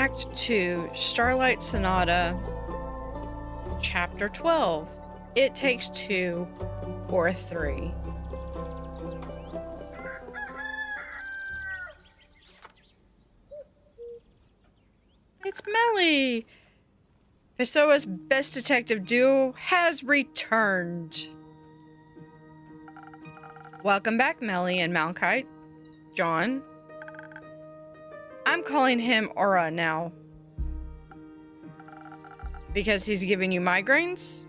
Act 2, Starlight Sonata, Chapter 12. It takes 2 or 3. It's Melli! Pessoa's best detective duo has returned. Welcome back, Melli and Malachite. John. I'm calling him Aura now. Because he's giving you migraines?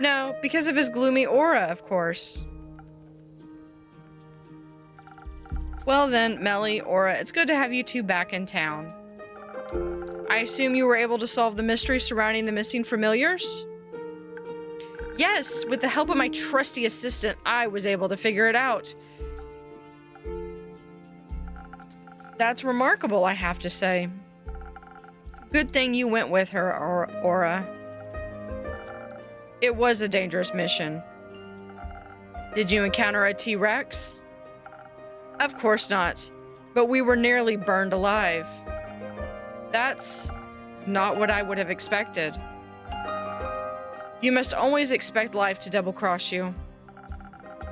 No, because of his gloomy aura, of course. Well then, Melli, Aura, it's good to have you two back in town. I assume you were able to solve the mystery surrounding the missing familiars? Yes, with the help of my trusty assistant, I was able to figure it out. That's remarkable, I have to say. Good thing you went with her, Aura. It was a dangerous mission. Did you encounter a T-Rex? Of course not, but we were nearly burned alive. That's not what I would have expected. You must always expect life to double-cross you.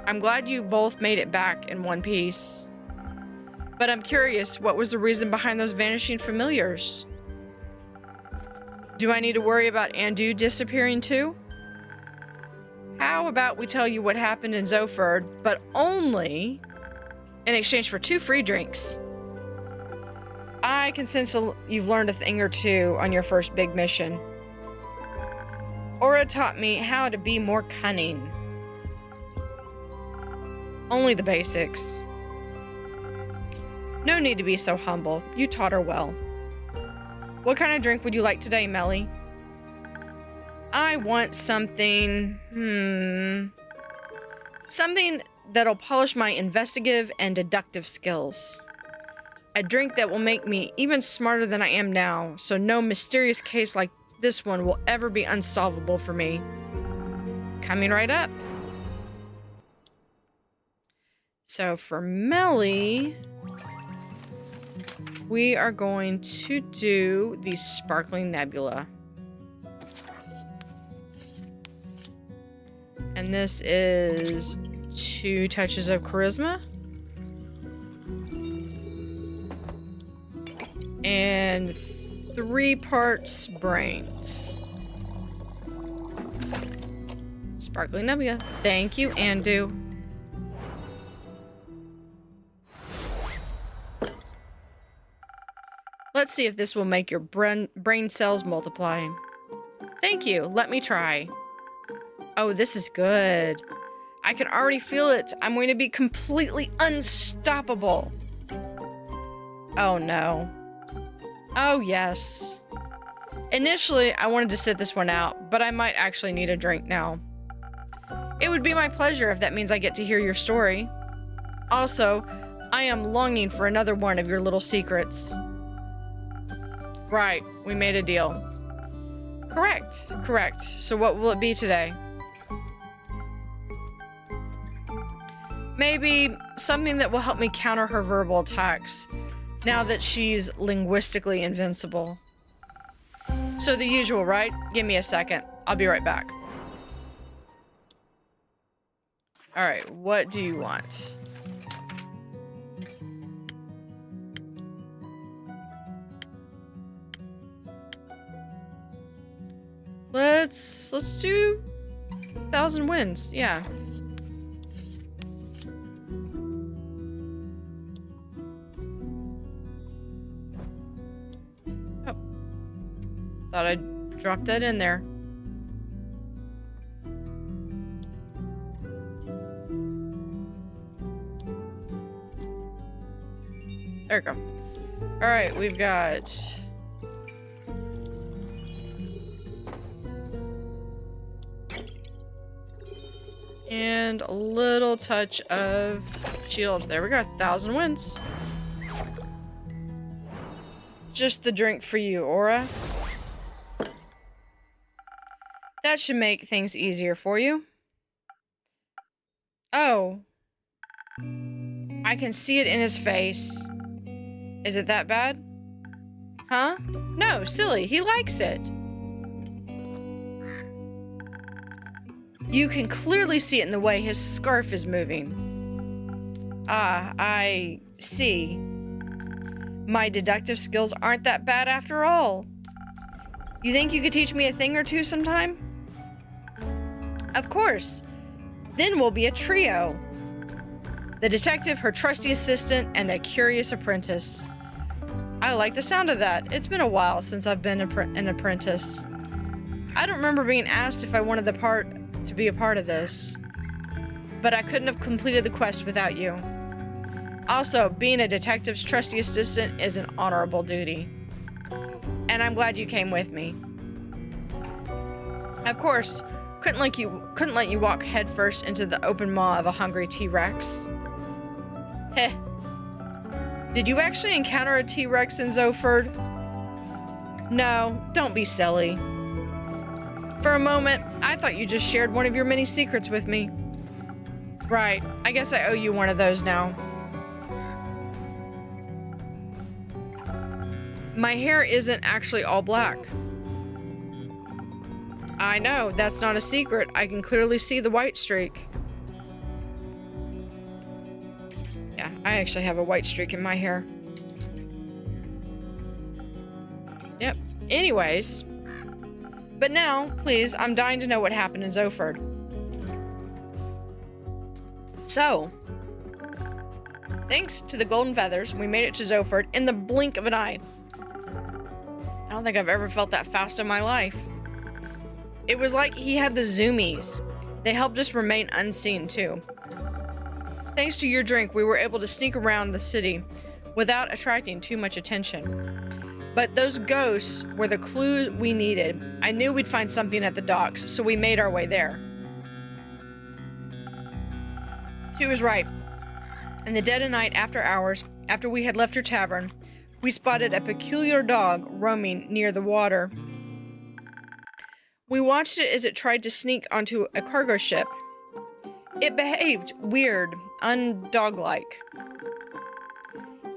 I'm glad you both made it back in one piece. But I'm curious, what was the reason behind those vanishing familiars? Do I need to worry about Andu disappearing too? How about we tell you what happened in Zoford, but only in exchange for 2 free drinks? I can sense you've learned a thing or two on your first big mission. Aura taught me how to be more cunning. Only the basics. No need to be so humble. You taught her well. What kind of drink would you like today, Melli? I want something... something that'll polish my investigative and deductive skills. A drink that will make me even smarter than I am now, so no mysterious case like this one will ever be unsolvable for me. Coming right up. So for Melli, we are going to do the Sparkling Nebula. And this is 2 touches of charisma. And 3 parts brains. Sparkling Nebula. Thank you, Andu. Let's see if this will make your brain cells multiply. Thank you. Let me try. Oh, this is good. I can already feel it. I'm going to be completely unstoppable. Oh, no. Oh, yes. Initially, I wanted to sit this one out, but I might actually need a drink now. It would be my pleasure if that means I get to hear your story. Also, I am longing for another one of your little secrets. Right, we made a deal. Correct. So what will it be today? Maybe something that will help me counter her verbal attacks, now that she's linguistically invincible. So the usual, right? Give me a second. I'll be right back. Alright, what do you want? Let's do 1,000 wins. Yeah. Oh. Thought I'd drop that in there. There we go. Alright, we've got... and a little touch of shield. There we go. 1,000 wins. Just the drink for you, Aura. That should make things easier for you. Oh. I can see it in his face. Is it that bad? Huh? No, silly. He likes it. You can clearly see it in the way his scarf is moving. Ah, I see. My deductive skills aren't that bad after all. You think you could teach me a thing or two sometime? Of course. Then we'll be a trio. The detective, her trusty assistant, and the curious apprentice. I like the sound of that. It's been a while since I've been an apprentice. I don't remember being asked if I wanted to be a part of this. But I couldn't have completed the quest without you. Also, being a detective's trusty assistant is an honorable duty. And I'm glad you came with me. Of course, couldn't let you walk headfirst into the open maw of a hungry T-Rex. Heh. Did you actually encounter a T-Rex in Zoford? No, don't be silly. For a moment, I thought you just shared one of your many secrets with me. Right, I guess I owe you one of those now. My hair isn't actually all black. I know, that's not a secret. I can clearly see the white streak. Yeah, I actually have a white streak in my hair. Yep. Anyways. But now, please, I'm dying to know what happened in Zoford. So, thanks to the golden feathers, we made it to Zoford in the blink of an eye. I don't think I've ever felt that fast in my life. It was like he had the zoomies. They helped us remain unseen, too. Thanks to your drink, we were able to sneak around the city without attracting too much attention. But those ghosts were the clues we needed. I knew we'd find something at the docks, so we made our way there. She was right. In the dead of night, after hours, after we had left your tavern, we spotted a peculiar dog roaming near the water. We watched it as it tried to sneak onto a cargo ship. It behaved weird, undog-like.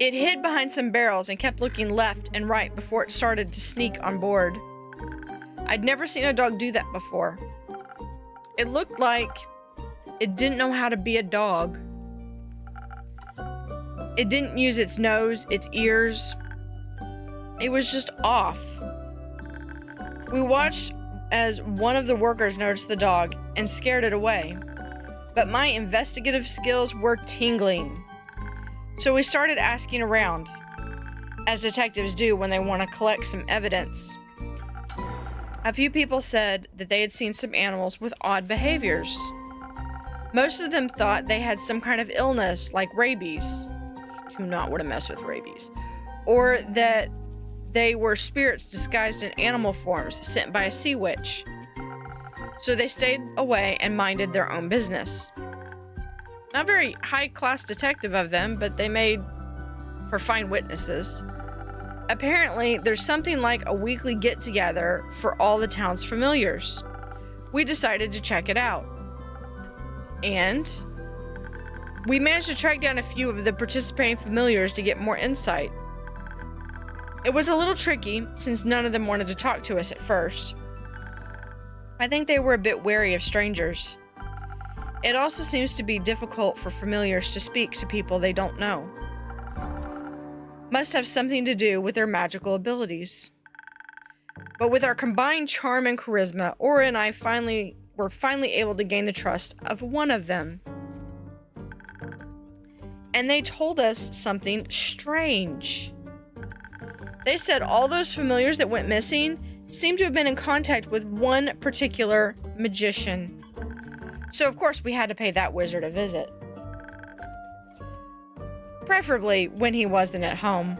It hid behind some barrels and kept looking left and right before it started to sneak on board. I'd never seen a dog do that before. It looked like it didn't know how to be a dog. It didn't use its nose, its ears. It was just off. We watched as one of the workers noticed the dog and scared it away. But my investigative skills were tingling. So we started asking around, as detectives do when they want to collect some evidence. A few people said that they had seen some animals with odd behaviors. Most of them thought they had some kind of illness, like rabies. Do not want to mess with rabies. Or that they were spirits disguised in animal forms sent by a sea witch. So they stayed away and minded their own business. Not very high-class detective of them, but they made for fine witnesses. Apparently, there's something like a weekly get-together for all the town's familiars. We decided to check it out. And we managed to track down a few of the participating familiars to get more insight. It was a little tricky, since none of them wanted to talk to us at first. I think they were a bit wary of strangers. It also seems to be difficult for familiars to speak to people they don't know. Must have something to do with their magical abilities. But with our combined charm and charisma, Aura and I were finally able to gain the trust of one of them. And they told us something strange. They said all those familiars that went missing seemed to have been in contact with one particular magician. So of course we had to pay that wizard a visit. Preferably when he wasn't at home.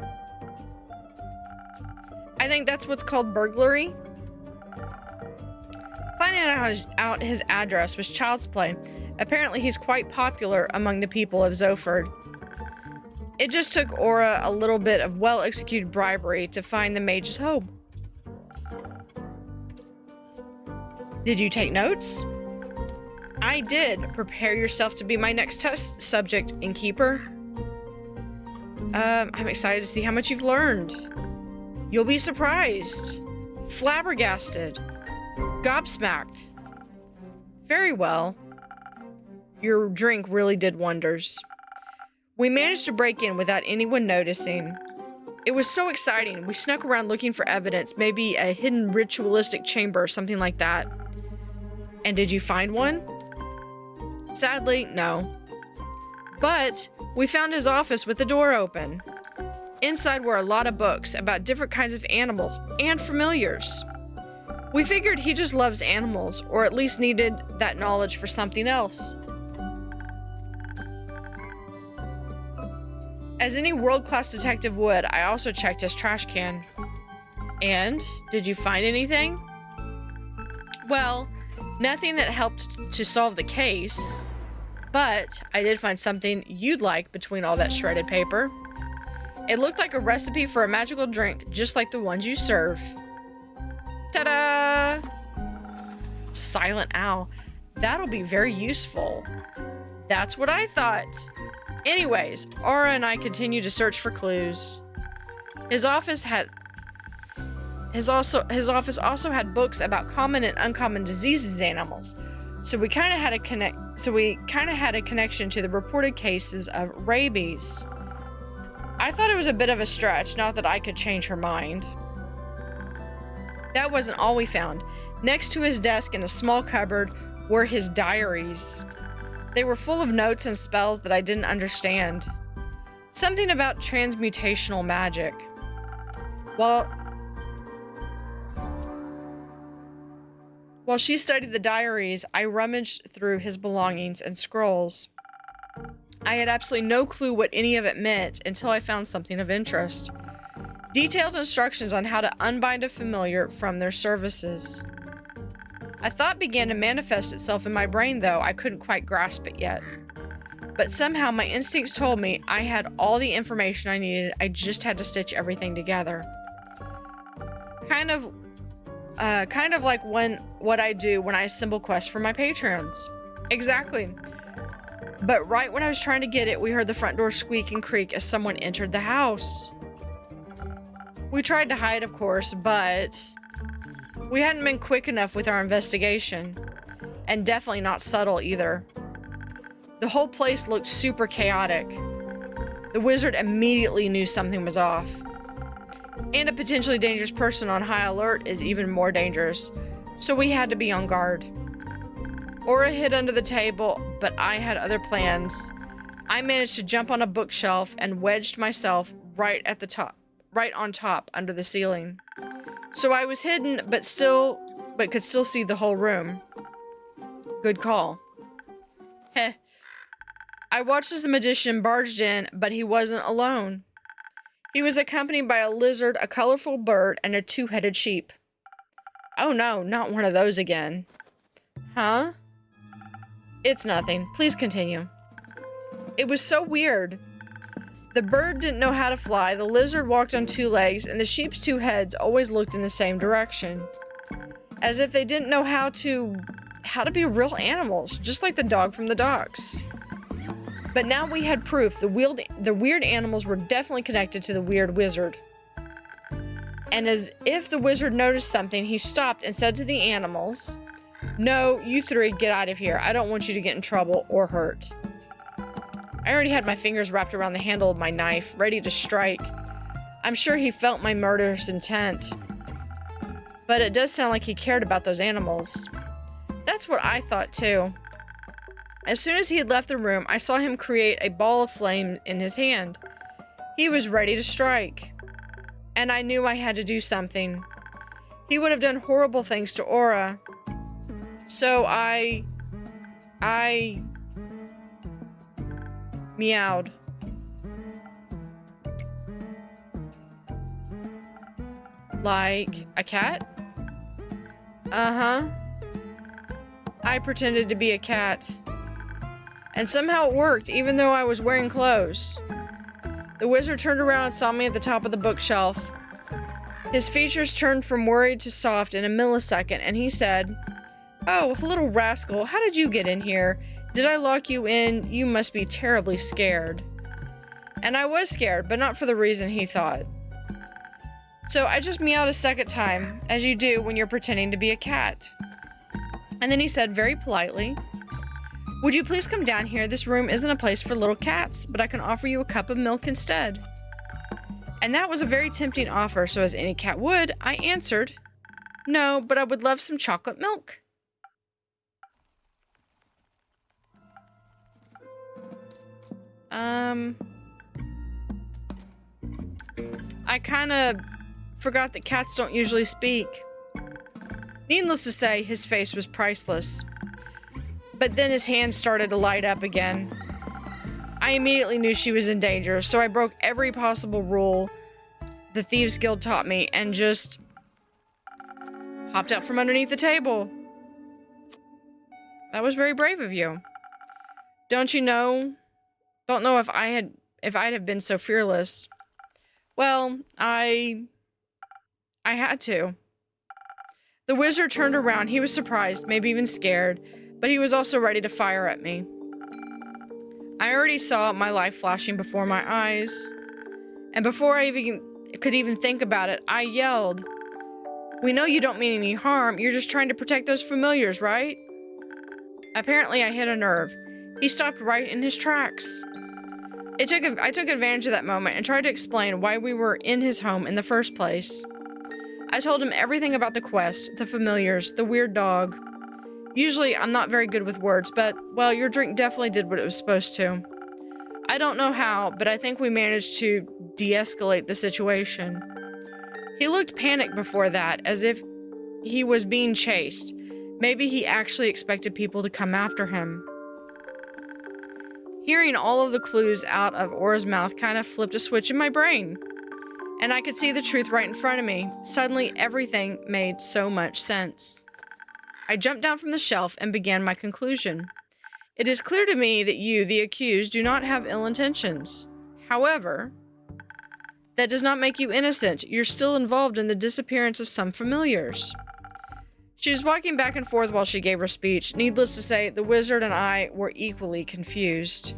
I think that's what's called burglary. Finding out his address was child's play. Apparently he's quite popular among the people of Zoford. It just took Aura a little bit of well-executed bribery to find the mage's home. Did you take notes? I did. Prepare yourself to be my next test subject, Innkeeper. I'm excited to see how much you've learned. You'll be surprised. Flabbergasted. Gobsmacked. Very well. Your drink really did wonders. We managed to break in without anyone noticing. It was so exciting. We snuck around looking for evidence, maybe a hidden ritualistic chamber or something like that. And did you find one? Sadly, no. But we found his office with the door open. Inside were a lot of books about different kinds of animals and familiars. We figured he just loves animals, or at least needed that knowledge for something else. As any world-class detective would, I also checked his trash can. And, did you find anything? Well, nothing that helped to solve the case, but I did find something you'd like between all that shredded paper. It looked like a recipe for a magical drink, just like the ones you serve. Ta-da! Silent owl. That'll be very useful. That's what I thought. Anyways, Aura and I continued to search for clues. His office also had books about common and uncommon diseases in animals. So we kind of had a connection to the reported cases of rabies. I thought it was a bit of a stretch, not that I could change her mind. That wasn't all we found. Next to his desk in a small cupboard were his diaries. They were full of notes and spells that I didn't understand. Something about transmutational magic. While she studied the diaries, I rummaged through his belongings and scrolls. I had absolutely no clue what any of it meant until I found something of interest. Detailed instructions on how to unbind a familiar from their services. A thought began to manifest itself in my brain, though I couldn't quite grasp it yet. But somehow my instincts told me I had all the information I needed. I just had to stitch everything together. Kind of like what I do when I assemble quests for my patrons. Exactly. But right when I was trying to get it, we heard the front door squeak and creak as someone entered the house. We tried to hide, of course, but we hadn't been quick enough with our investigation. And definitely not subtle either. The whole place looked super chaotic. The wizard immediately knew something was off. And a potentially dangerous person on high alert is even more dangerous, so we had to be on guard. Aura hid under the table, but I had other plans. I managed to jump on a bookshelf and wedged myself right on top under the ceiling. So I was hidden, but could still see the whole room. Good call. Heh. I watched as the magician barged in, but he wasn't alone. He was accompanied by a lizard, a colorful bird, and a two-headed sheep. Oh no, not one of those again. Huh? It's nothing. Please continue. It was so weird. The bird didn't know how to fly, the lizard walked on two legs, and the sheep's two heads always looked in the same direction. As if they didn't know how to be real animals, just like the dog from the docks. But now we had proof the weird animals were definitely connected to the weird wizard. And as if the wizard noticed something, he stopped and said to the animals, "No, you three, get out of here. I don't want you to get in trouble or hurt." I already had my fingers wrapped around the handle of my knife, ready to strike. I'm sure he felt my murderous intent. But it does sound like he cared about those animals. That's what I thought too. As soon as he had left the room, I saw him create a ball of flame in his hand. He was ready to strike. And I knew I had to do something. He would have done horrible things to Aura. So I meowed. Like a cat? Uh-huh. I pretended to be a cat. And somehow it worked, even though I was wearing clothes. The wizard turned around and saw me at the top of the bookshelf. His features turned from worried to soft in a millisecond, and he said, "Oh, little rascal, how did you get in here? Did I lock you in? You must be terribly scared." And I was scared, but not for the reason he thought. So I just meowed a second time, as you do when you're pretending to be a cat. And then he said very politely, "Would you please come down here? This room isn't a place for little cats, but I can offer you a cup of milk instead." And that was a very tempting offer, so as any cat would, I answered, "No, but I would love some chocolate milk." I kind of forgot that cats don't usually speak. Needless to say, his face was priceless. But then his hands started to light up again. I immediately knew she was in danger, so I broke every possible rule the Thieves Guild taught me and just hopped out from underneath the table. That was very brave of you. Don't you know? Don't know if I'd have been so fearless. Well, I had to. The wizard turned around. He was surprised, maybe even scared, but he was also ready to fire at me. I already saw my life flashing before my eyes, and before I could even think about it, I yelled, "We know you don't mean any harm. You're just trying to protect those familiars, right?" Apparently, I hit a nerve. He stopped right in his tracks. I took advantage of that moment and tried to explain why we were in his home in the first place. I told him everything about the quest, the familiars, the weird dog. Usually, I'm not very good with words, but, well, your drink definitely did what it was supposed to. I don't know how, but I think we managed to de-escalate the situation. He looked panicked before that, as if he was being chased. Maybe he actually expected people to come after him. Hearing all of the clues out of Aura's mouth kind of flipped a switch in my brain. And I could see the truth right in front of me. Suddenly, everything made so much sense. I jumped down from the shelf and began my conclusion. It is clear to me that you, the accused, do not have ill intentions. However, that does not make you innocent. You're still involved in the disappearance of some familiars. She was walking back and forth while she gave her speech. Needless to say, the wizard and I were equally confused.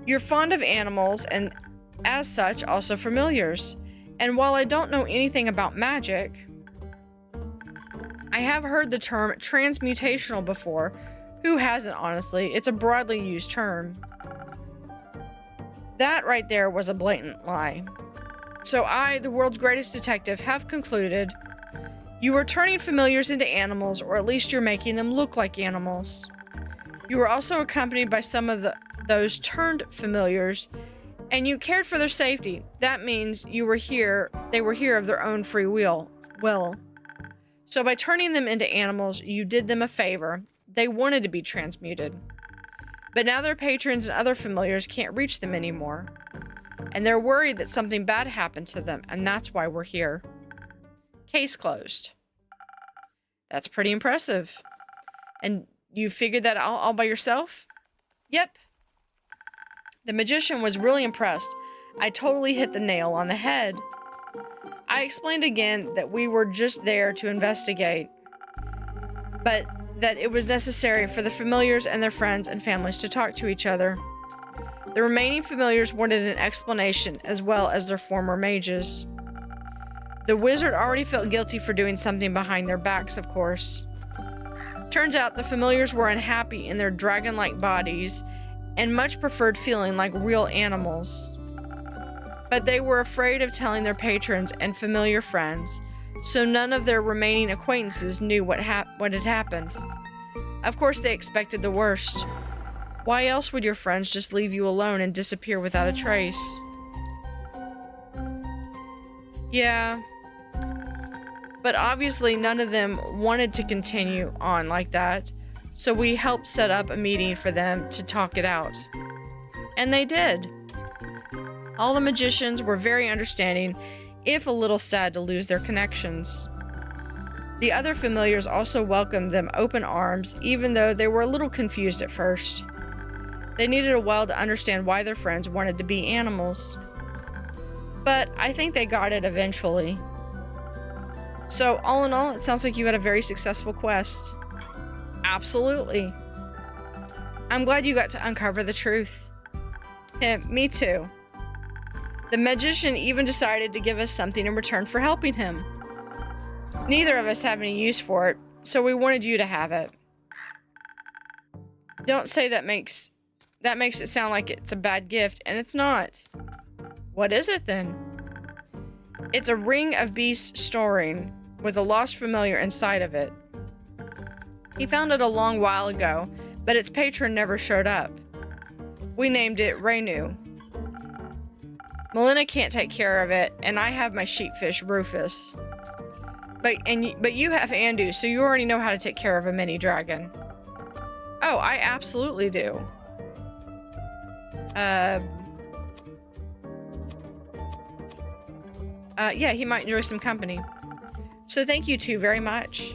You're fond of animals, and as such, also familiars. And while I don't know anything about magic, I have heard the term transmutational before. Who hasn't, honestly? It's a broadly used term. That right there was a blatant lie. So I, the world's greatest detective, have concluded you are turning familiars into animals, or at least you're making them look like animals. You were also accompanied by some of those turned familiars, and you cared for their safety. That means they were here of their own free will. So by turning them into animals, you did them a favor. They wanted to be transmuted. But now their patrons and other familiars can't reach them anymore. And they're worried that something bad happened to them, and that's why we're here. Case closed. That's pretty impressive. And you figured that out all by yourself? Yep. The magician was really impressed. I totally hit the nail on the head. I explained again that we were just there to investigate, but that it was necessary for the familiars and their friends and families to talk to each other. The remaining familiars wanted an explanation, as well as their former mages. The wizard already felt guilty for doing something behind their backs, of course. Turns out the familiars were unhappy in their dragon-like bodies and much preferred feeling like real animals. But they were afraid of telling their patrons and familiar friends, so none of their remaining acquaintances knew what had happened. Of course, they expected the worst. Why else would your friends just leave you alone and disappear without a trace? Yeah. But obviously none of them wanted to continue on like that, so we helped set up a meeting for them to talk it out. And they did. All the magicians were very understanding, if a little sad to lose their connections. The other familiars also welcomed them open arms, even though they were a little confused at first. They needed a while to understand why their friends wanted to be animals. But I think they got it eventually. So, all in all, it sounds like you had a very successful quest. Absolutely. I'm glad you got to uncover the truth. Me too. The magician even decided to give us something in return for helping him. Neither of us have any use for it, so we wanted you to have it. Don't say that makes it sound like it's a bad gift, and it's not. What is it then? It's a ring of beast storing with a lost familiar inside of it. He found it a long while ago, but its patron never showed up. We named it Renu. Melina can't take care of it, and I have my sheepfish, Rufus. But you have Andu, so you already know how to take care of a mini dragon. Oh, I absolutely do. Yeah, he might enjoy some company. So thank you two very much.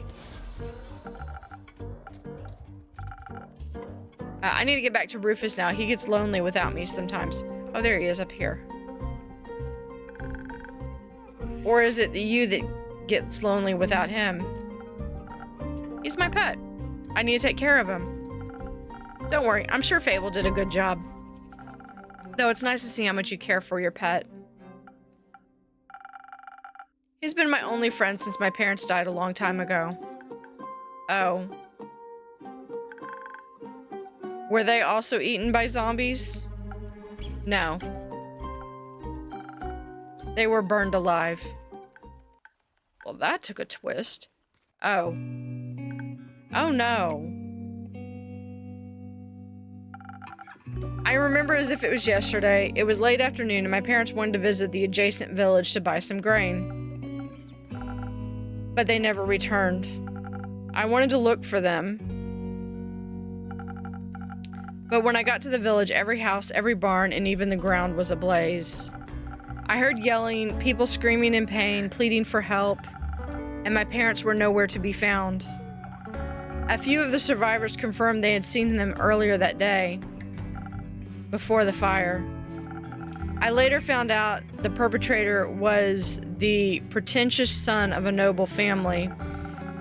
I need to get back to Rufus now. He gets lonely without me sometimes. Oh, there he is up here. Or is it you that gets lonely without him? He's my pet. I need to take care of him. Don't worry, I'm sure Fable did a good job. Though it's nice to see how much you care for your pet. He's been my only friend since my parents died a long time ago. Oh. Were they also eaten by zombies? No. They were burned alive. Well, that took a twist. Oh. Oh no. I remember as if it was yesterday. It was late afternoon and my parents wanted to visit the adjacent village to buy some grain. But they never returned. I wanted to look for them. But when I got to the village, every house, every barn, and even the ground was ablaze. I heard yelling, people screaming in pain, pleading for help, and my parents were nowhere to be found. A few of the survivors confirmed they had seen them earlier that day, before the fire. I later found out the perpetrator was the pretentious son of a noble family.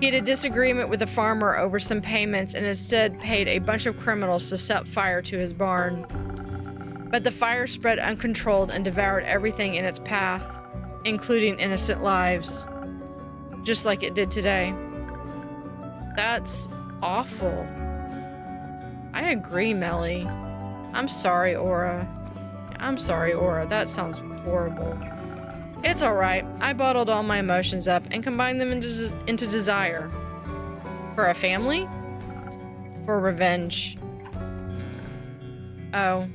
He had a disagreement with a farmer over some payments and instead paid a bunch of criminals to set fire to his barn. But the fire spread uncontrolled and devoured everything in its path, including innocent lives, just like it did today. That's awful. I agree, Melli. I'm sorry, Aura. I'm sorry, Aura. That sounds horrible. It's alright. I bottled all my emotions up and combined them into desire. For a family? For revenge. Oh.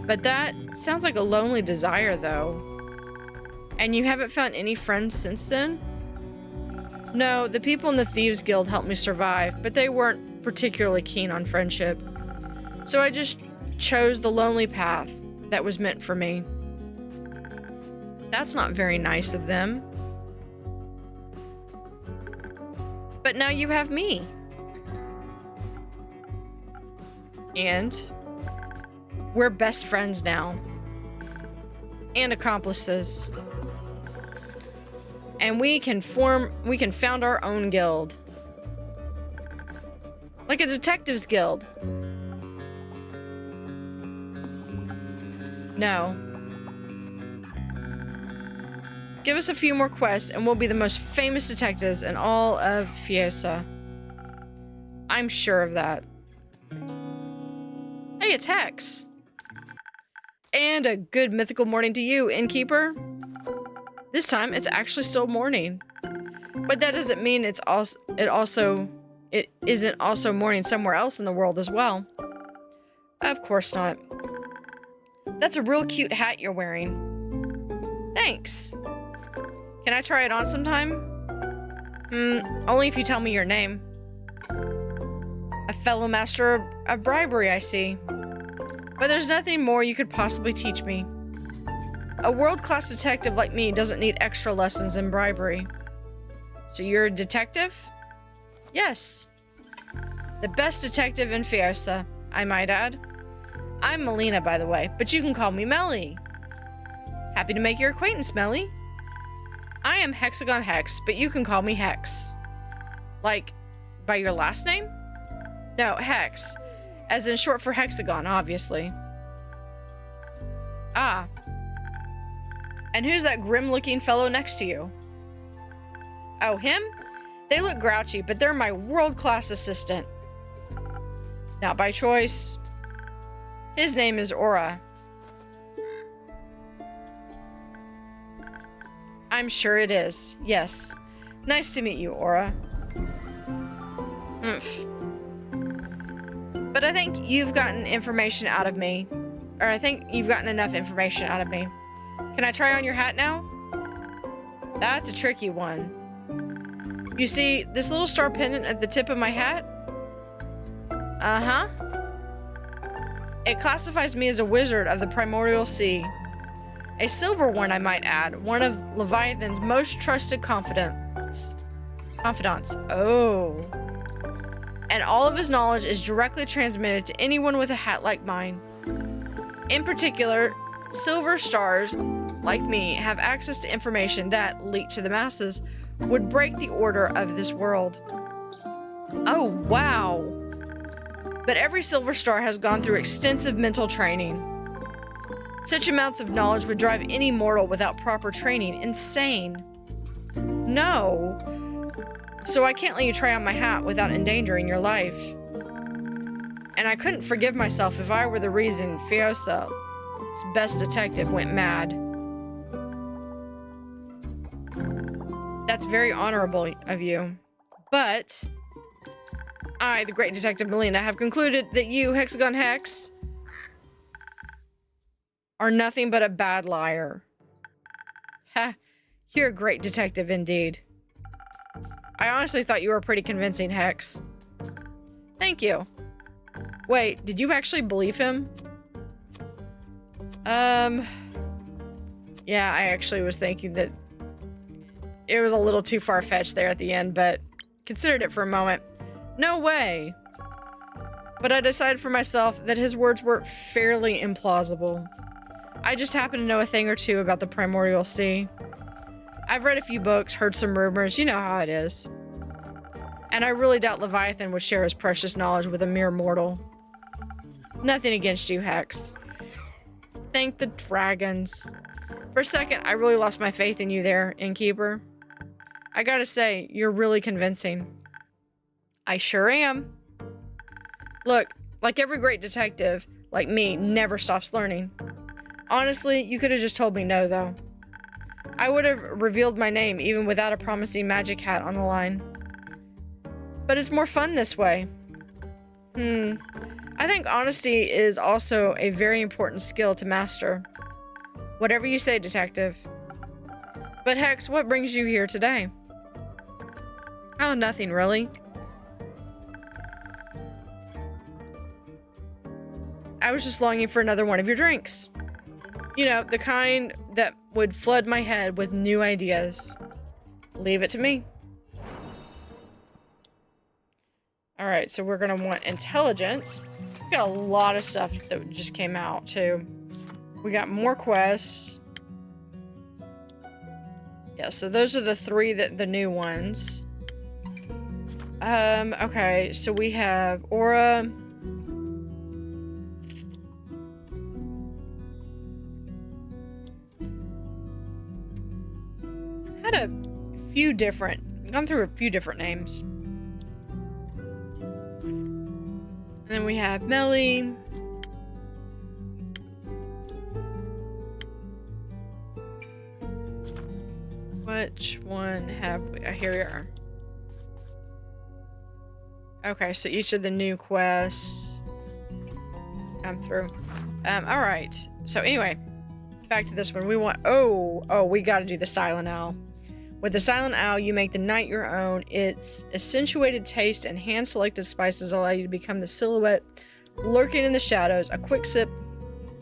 But that sounds like a lonely desire, though. And you haven't found any friends since then? No, the people in the Thieves Guild helped me survive, but they weren't particularly keen on friendship. So I just chose the lonely path that was meant for me. That's not very nice of them. But now you have me. And we're best friends now. And accomplices. And we can found our own guild. Like a detectives guild. No. Give us a few more quests and we'll be the most famous detectives in all of Fiesa. I'm sure of that. Hey, it's Hex. And a good mythical morning to you, innkeeper. This time it's actually still morning. But that doesn't mean it isn't also morning somewhere else in the world as well. Of course not. That's a real cute hat you're wearing. Thanks. Can I try it on sometime? Only if you tell me your name. A fellow master of bribery, I see. But there's nothing more you could possibly teach me. A world-class detective like me doesn't need extra lessons in bribery. So you're a detective? Yes. The best detective in Fiesa, I might add. I'm Melina, by the way, but you can call me Melli. Happy to make your acquaintance, Melli. I am Hexagon Hex, but you can call me Hex. Like, by your last name? No, Hex. As in short for Hexagon, obviously. Ah. And who's that grim-looking fellow next to you? Oh, him? They look grouchy, but they're my world-class assistant. Not by choice. His name is Aura. I'm sure it is. Yes. Nice to meet you, Aura. But I think you've gotten information out of me. Or I think you've gotten enough information out of me. Can I try on your hat now? That's a tricky one. You see, this little star pendant at the tip of my hat? Uh-huh. It classifies me as a wizard of the primordial sea. A silver one, I might add. One of Leviathan's most trusted confidants. Oh. And all of his knowledge is directly transmitted to anyone with a hat like mine. In particular, silver stars, like me, have access to information that, leaked to the masses, would break the order of this world. Oh, wow. But every silver star has gone through extensive mental training. Such amounts of knowledge would drive any mortal without proper training insane. No. So I can't let you try on my hat without endangering your life. And I couldn't forgive myself if I were the reason Fiosa's best detective went mad. That's very honorable of you. But I, the great detective Melina, have concluded that you, Hexagon Hex, are nothing but a bad liar. Ha, you're a great detective indeed. I honestly thought you were pretty convincing, Hex. Thank you. Wait, did you actually believe him? Yeah, I actually was thinking that it was a little too far-fetched there at the end, but considered it for a moment. No way. But I decided for myself that his words were fairly implausible. I just happen to know a thing or two about the primordial sea. I've read a few books, heard some rumors, you know how it is. And I really doubt Leviathan would share his precious knowledge with a mere mortal. Nothing against you, Hex. Thank the dragons. For a second, I really lost my faith in you there, Innkeeper. I gotta say, you're really convincing. I sure am. Look, like every great detective, like me, never stops learning. Honestly, you could have just told me no, though. I would have revealed my name even without a promising magic hat on the line. But it's more fun this way. I think honesty is also a very important skill to master. Whatever you say, detective. But Hex, what brings you here today? Oh, nothing really. I was just longing for another one of your drinks. You know, the kind that would flood my head with new ideas. Leave it to me. Alright, so we're gonna want intelligence. We got a lot of stuff that just came out, too. We got more quests. Yeah, so those are the three the new ones. Okay, so we have Aura. Had a few different, gone through a few different names. And then we have Melli. Which one have we? Here we are. Okay, so each of the new quests come through. Alright. So anyway, back to this one. We want, we gotta do the Silent Owl. With the Silent Owl, you make the night your own. Its accentuated taste and hand-selected spices allow you to become the silhouette lurking in the shadows. A quick sip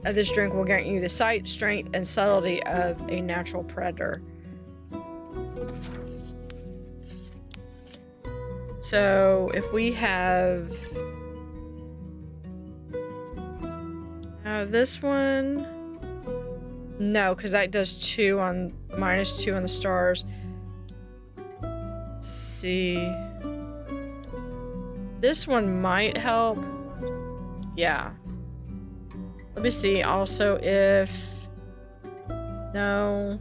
of this drink will grant you the sight, strength, and subtlety of a natural predator. So, if we have... this one... No, because that does -2 on the stars. Let's see... This one might help. Yeah. Let me see also if... No.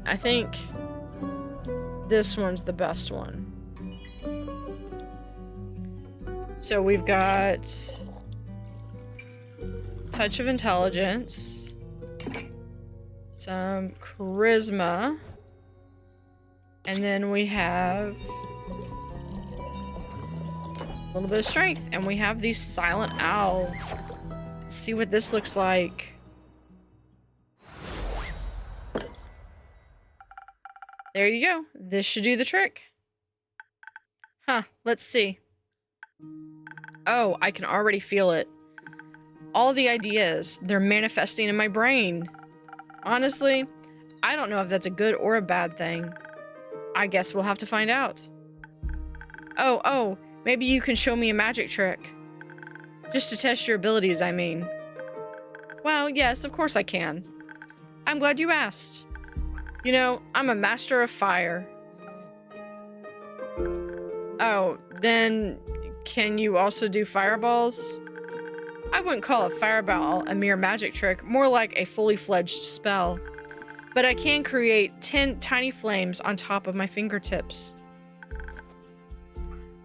I think this one's the best one. So we've got touch of intelligence, some charisma, and then we have a little bit of strength, and we have the silent owl. Let's see what this looks like. There you go. This should do the trick. Huh, let's see. Oh, I can already feel it. All the ideas, they're manifesting in my brain. Honestly, I don't know if that's a good or a bad thing. I guess we'll have to find out. Oh, maybe you can show me a magic trick. Just to test your abilities, I mean. Well, yes, of course I can. I'm glad you asked. You know, I'm a master of fire. Oh, then can you also do fireballs? I wouldn't call a fireball a mere magic trick, more like a fully fledged spell. But I can create 10 tiny flames on top of my fingertips.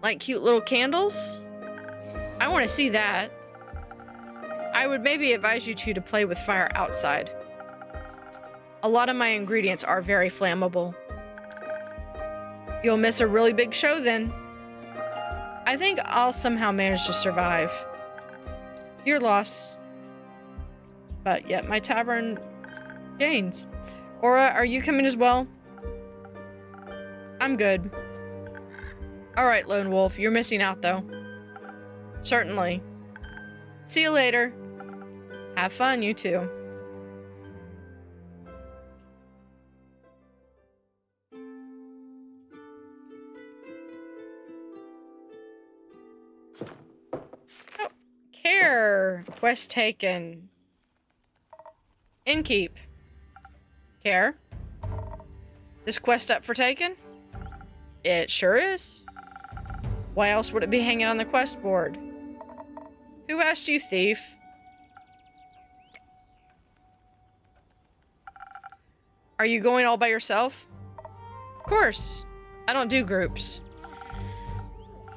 Like cute little candles? I want to see that. I would maybe advise you two to play with fire outside. A lot of my ingredients are very flammable. You'll miss a really big show then. I think I'll somehow manage to survive. Your loss. But yet my tavern gains. Aura, are you coming as well? I'm good. Alright, Lone Wolf, you're missing out though. Certainly. See you later. Have fun, you two. Care. Quest taken. Innkeep. Care. This quest up for taken? It sure is. Why else would it be hanging on the quest board? Who asked you, thief? Are you going all by yourself? Of course. I don't do groups.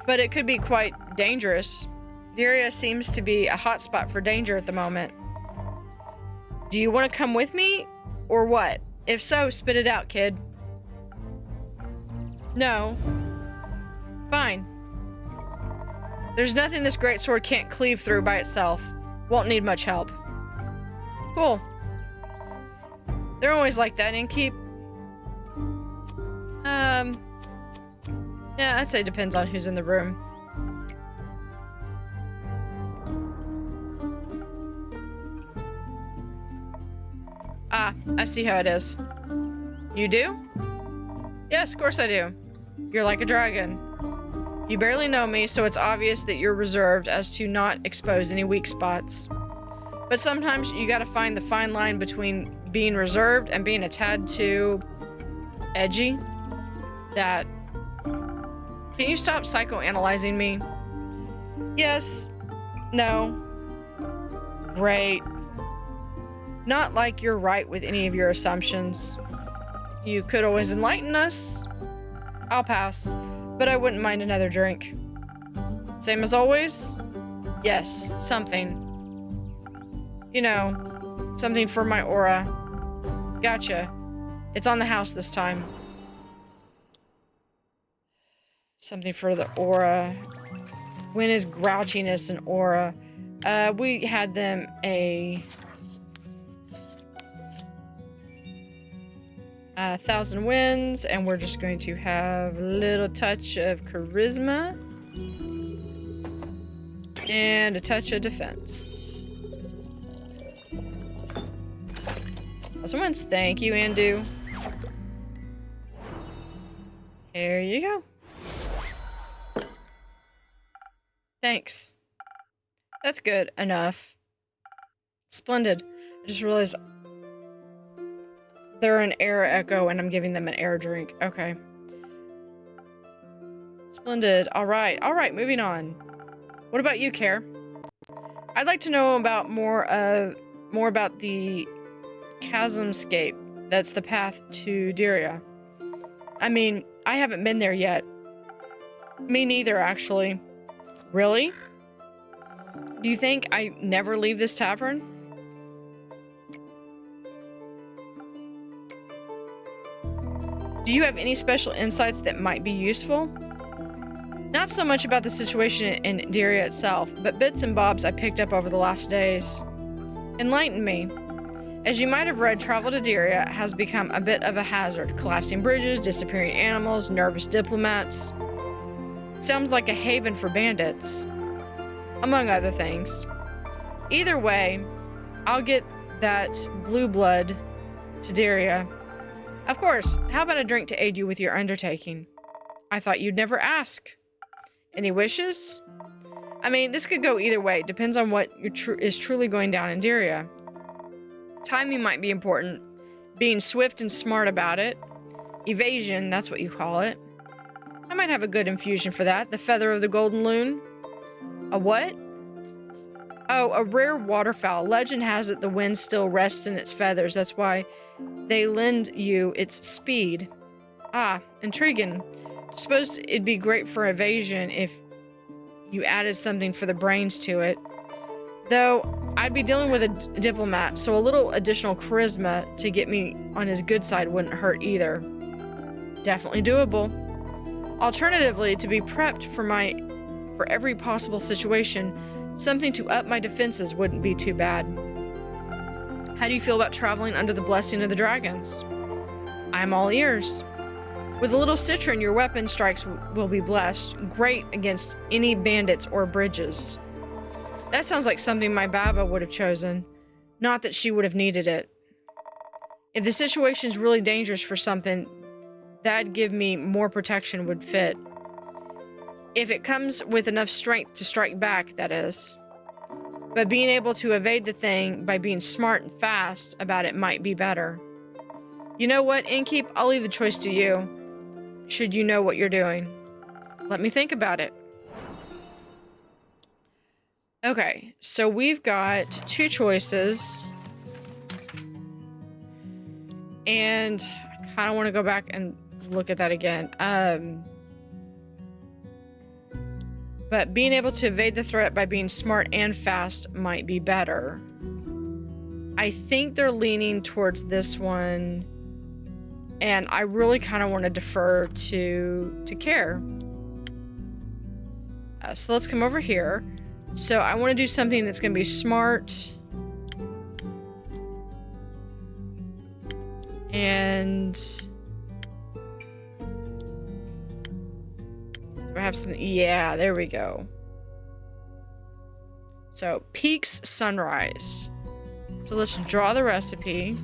But it could be quite dangerous. The area seems to be a hotspot for danger at the moment. Do you want to come with me? Or what? If so, spit it out, kid. No. Fine. There's nothing this greatsword can't cleave through by itself. Won't need much help. Cool. They're always like that, Innkeep. Yeah, I'd say it depends on who's in the room. Ah, I see how it is. You do? Yes, of course I do. You're like a dragon. You barely know me, so it's obvious that you're reserved as to not expose any weak spots. But sometimes you gotta find the fine line between being reserved and being a tad too edgy. That... Can you stop psychoanalyzing me? Yes. No. Great. Not like you're right with any of your assumptions. You could always enlighten us. I'll pass, but I wouldn't mind another drink. Same as always? Yes, something. You know, something for my aura. Gotcha. It's on the house this time. Something for the aura. When is grouchiness an aura? We had them a 1,000 wins, and we're just going to have a little touch of charisma and a touch of defense. 1,000 wins. Thank you, Andu. Here you go. Thanks. That's good enough. Splendid. I just realized they're an air echo and I'm giving them an air drink. Okay. Splendid. Alright, moving on. What about you, Care? I'd like to know about more of more about the chasmscape that's the path to Diria. I mean, I haven't been there yet. Me neither, actually. Really? Do you think I never leave this tavern? Do you have any special insights that might be useful? Not so much about the situation in Diria itself, but bits and bobs I picked up over the last days. Enlighten me. As you might have read, travel to Diria has become a bit of a hazard. Collapsing bridges, disappearing animals, nervous diplomats. Sounds like a haven for bandits, among other things. Either way, I'll get that blue blood to Diria. Of course, how about a drink to aid you with your undertaking? I thought you'd never ask. Any wishes? I mean, this could go either way. Depends on what is truly going down in Diria. Timing might be important. Being swift and smart about it. Evasion, that's what you call it. I might have a good infusion for that. The feather of the golden loon. A what? Oh, a rare waterfowl. Legend has it the wind still rests in its feathers. That's why they lend you its speed. Ah, intriguing. Suppose it'd be great for evasion if you added something for the brains to it. Though, I'd be dealing with a diplomat, so a little additional charisma to get me on his good side wouldn't hurt either. Definitely doable. Alternatively, to be prepped for every possible situation, something to up my defenses wouldn't be too bad. How do you feel about traveling under the blessing of the dragons? I'm all ears. With a little citron, your weapon strikes will be blessed. Great against any bandits or bridges. That sounds like something my Baba would have chosen. Not that she would have needed it. If the situation's really dangerous for something, that'd give me more protection would fit. If it comes with enough strength to strike back, that is. But being able to evade the thing by being smart and fast about it might be better. You know what, Innkeep? I'll leave the choice to you. Should you know what you're doing. Let me think about it. Okay, so we've got two choices. And I kind of want to go back and look at that again. But being able to evade the threat by being smart and fast might be better. I think they're leaning towards this one. And I really kind of want to defer to Care. So let's come over here. So I want to do something that's going to be smart. And do I have something? Yeah, there we go. So Peaks Sunrise. So let's draw the recipe.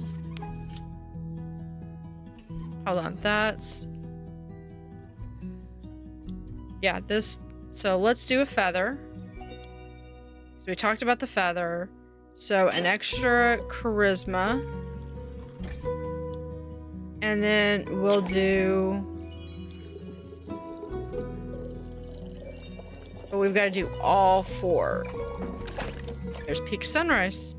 Hold on, that's... Yeah, this... So let's do a feather. So we talked about the feather. So an extra charisma. And then we'll do... But we've got to do all four. There's Peak Sunrise.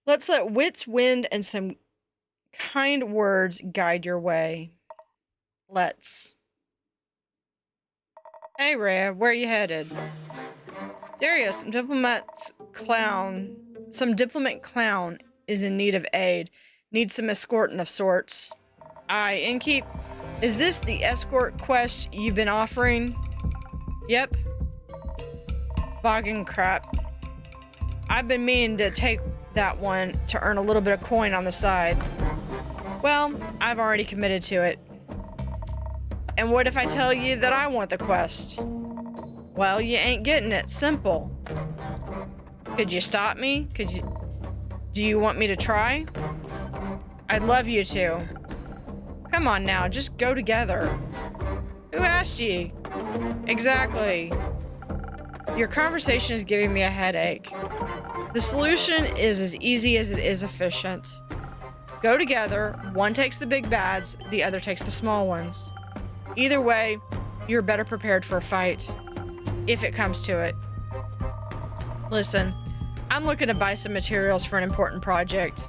Let's let wits, wind, and some kind words guide your way. Let's. Hey, Rhea, where are you headed? Darius, some diplomat clown is in need of aid. Needs some escorting of sorts. Aye, Innkeep, is this the escort quest you've been offering? Yep. Boggin' crap. I've been meaning to take that one to earn a little bit of coin on the side. Well, I've already committed to it. And what if I tell you that I want the quest? Well, you ain't getting it. Simple. Could you stop me? Do you want me to try? I'd love you to. Come on now, just go together. Who asked you? Exactly. Your conversation is giving me a headache. The solution is as easy as it is efficient. Go together, one takes the big bads, the other takes the small ones. Either way, you're better prepared for a fight. If it comes to it. Listen, I'm looking to buy some materials for an important project.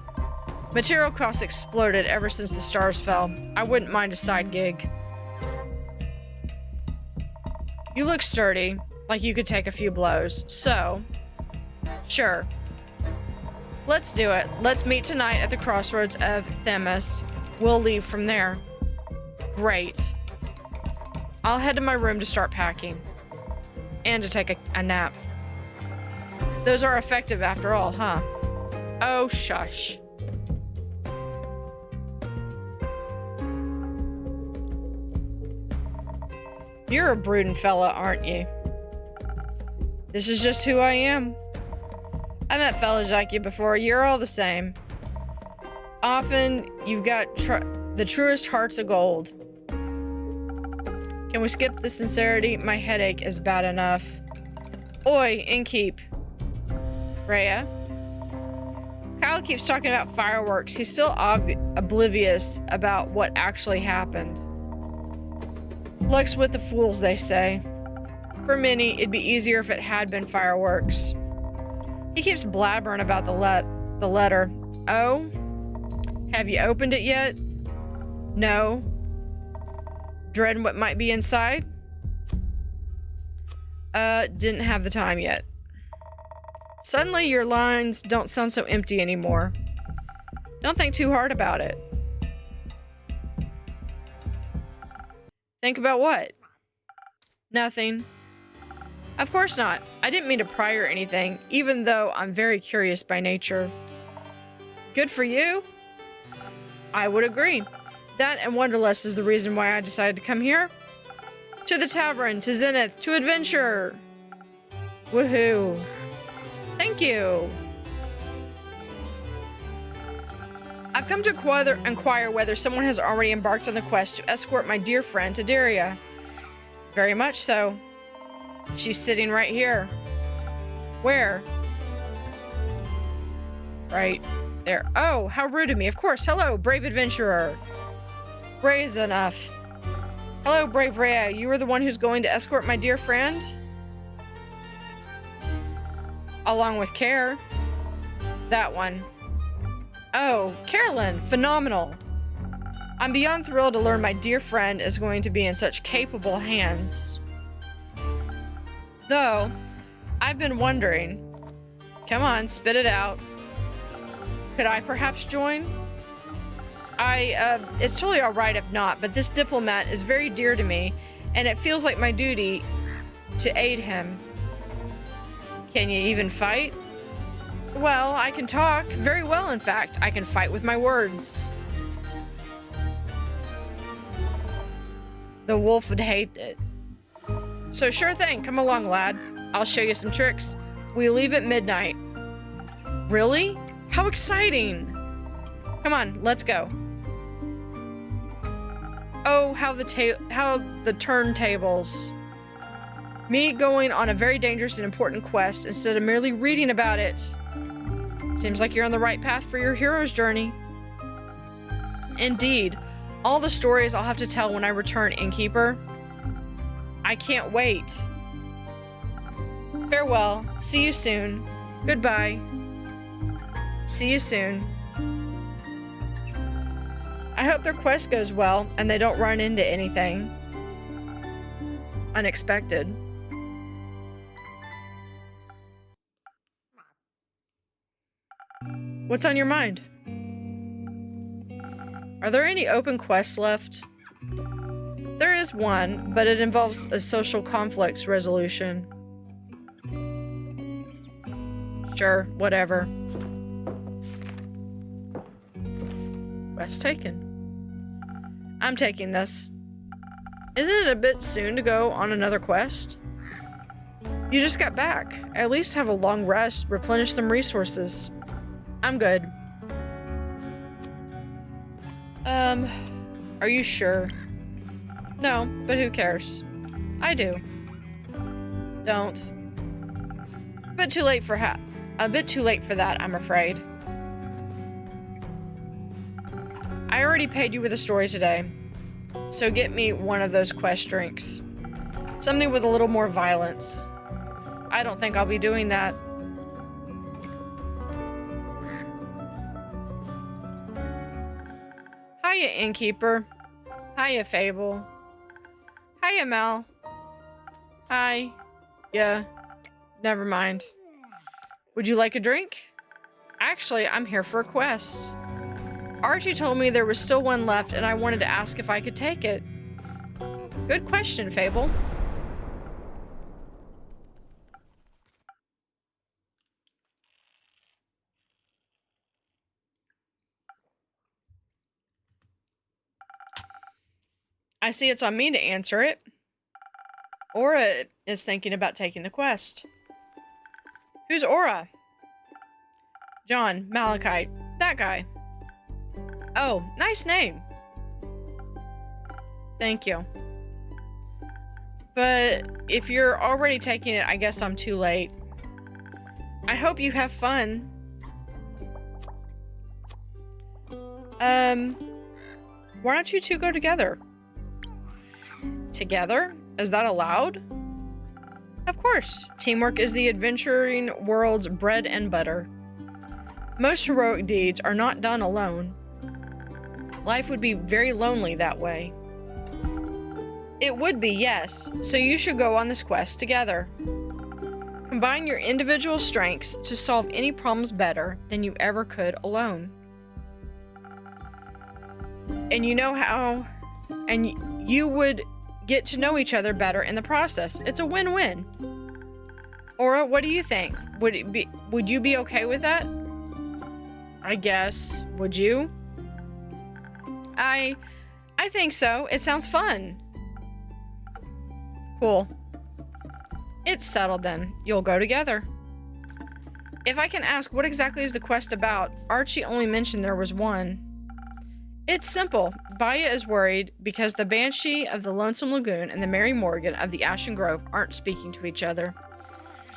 Material costs exploded ever since the stars fell. I wouldn't mind a side gig. You look sturdy, like you could take a few blows, so... Sure. Let's do it. Let's meet tonight at the crossroads of Themis. We'll leave from there. Great. I'll head to my room to start packing. And to take a nap. Those are effective after all, huh? Oh, shush. You're a brooding fella, aren't you? This is just who I am. I met fellas like you before. You're all the same. Often, you've got the truest hearts of gold. Can we skip the sincerity? My headache is bad enough. Oi, innkeep. Rhea. Kyle keeps talking about fireworks. He's still oblivious about what actually happened. Luck's with the fools, they say. For many, it'd be easier if it had been fireworks. He keeps blabbering about the letter. Oh? Have you opened it yet? No. Dreading what might be inside? Didn't have the time yet. Suddenly your lines don't sound so empty anymore. Don't think too hard about it. Think about what? Nothing. Of course not. I didn't mean to pry or anything, even though I'm very curious by nature. Good for you? I would agree. That and Wanderlust is the reason why I decided to come here. To the Tavern, to Zenith, to adventure! Woohoo! Thank you! I've come to inquire whether someone has already embarked on the quest to escort my dear friend to Daria. Very much so. She's sitting right here. Where? Right there. Oh, how rude of me. Of course. Hello, brave adventurer. Brave's enough. Hello, brave Rhea. You are the one who's going to escort my dear friend? Along with Care. That one. Oh, Caerlin. Phenomenal. I'm beyond thrilled to learn my dear friend is going to be in such capable hands. Though, I've been wondering. Come on, spit it out. Could I perhaps join? It's totally alright if not, but this diplomat is very dear to me, and it feels like my duty to aid him. Can you even fight? Well, I can talk. Very well, in fact. I can fight with my words. The wolf would hate it. So sure thing. Come along, lad. I'll show you some tricks. We leave at midnight. Really? How exciting! Come on, let's go. Oh, how the turntables. Me going on a very dangerous and important quest instead of merely reading about it. Seems like you're on the right path for your hero's journey. Indeed. All the stories I'll have to tell when I return, innkeeper. I can't wait. Farewell. See you soon. Goodbye. See you soon. I hope their quest goes well and they don't run into anything unexpected. What's on your mind? Are there any open quests left? There is one, but it involves a social conflicts resolution. Sure, whatever. Quest taken. I'm taking this. Isn't it a bit soon to go on another quest? You just got back. At least have a long rest, replenish some resources. I'm good. Are you sure? No, but who cares? I do. Don't. A bit too late for that, I'm afraid. I already paid you with a story today. So get me one of those quest drinks. Something with a little more violence. I don't think I'll be doing that. Hiya, Innkeeper. Hiya, Fable. Hiya, Mel. Hi. Yeah. Never mind. Would you like a drink? Actually, I'm here for a quest. Archie told me there was still one left, and I wanted to ask if I could take it. Good question, Fable. I see it's on me to answer it. Aura is thinking about taking the quest. Who's Aura? John, Malachite, that guy. Oh, nice name. Thank you. But if you're already taking it, I guess I'm too late. I hope you have fun. Why don't you two go together? Together? Is that allowed? Of course. Teamwork is the adventuring world's bread and butter. Most heroic deeds are not done alone. Life would be very lonely that way. It would be, yes, so you should go on this quest together. Combine your individual strengths to solve any problems better than you ever could alone. And you know how, and you would get to know each other better in the process. It's a win-win. Aura, what do you think? Would you be okay with that? I guess. Would you? I think so. It sounds fun. Cool. It's settled then. You'll go together. If I can ask, what exactly is the quest about? Archie only mentioned there was one. It's simple. Baya is worried because the Banshee of the Lonesome Lagoon and the Mary Morgan of the Ashen Grove aren't speaking to each other.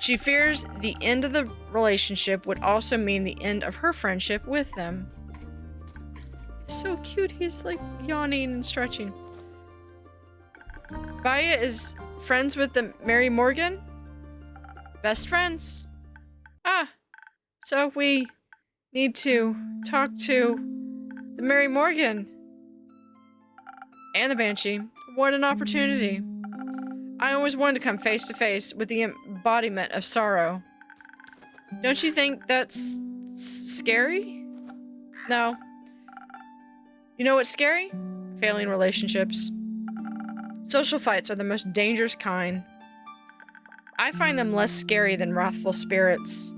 She fears the end of the relationship would also mean the end of her friendship with them. So cute. He's like yawning and stretching. Baya is friends with the Mary Morgan? Best friends. Ah, so we need to talk to the Mary Morgan and the Banshee. What an opportunity. I always wanted to come face to face with the embodiment of sorrow. Don't you think that's scary? No. You know what's scary? Failing relationships. Social fights are the most dangerous kind. I find them less scary than wrathful spirits.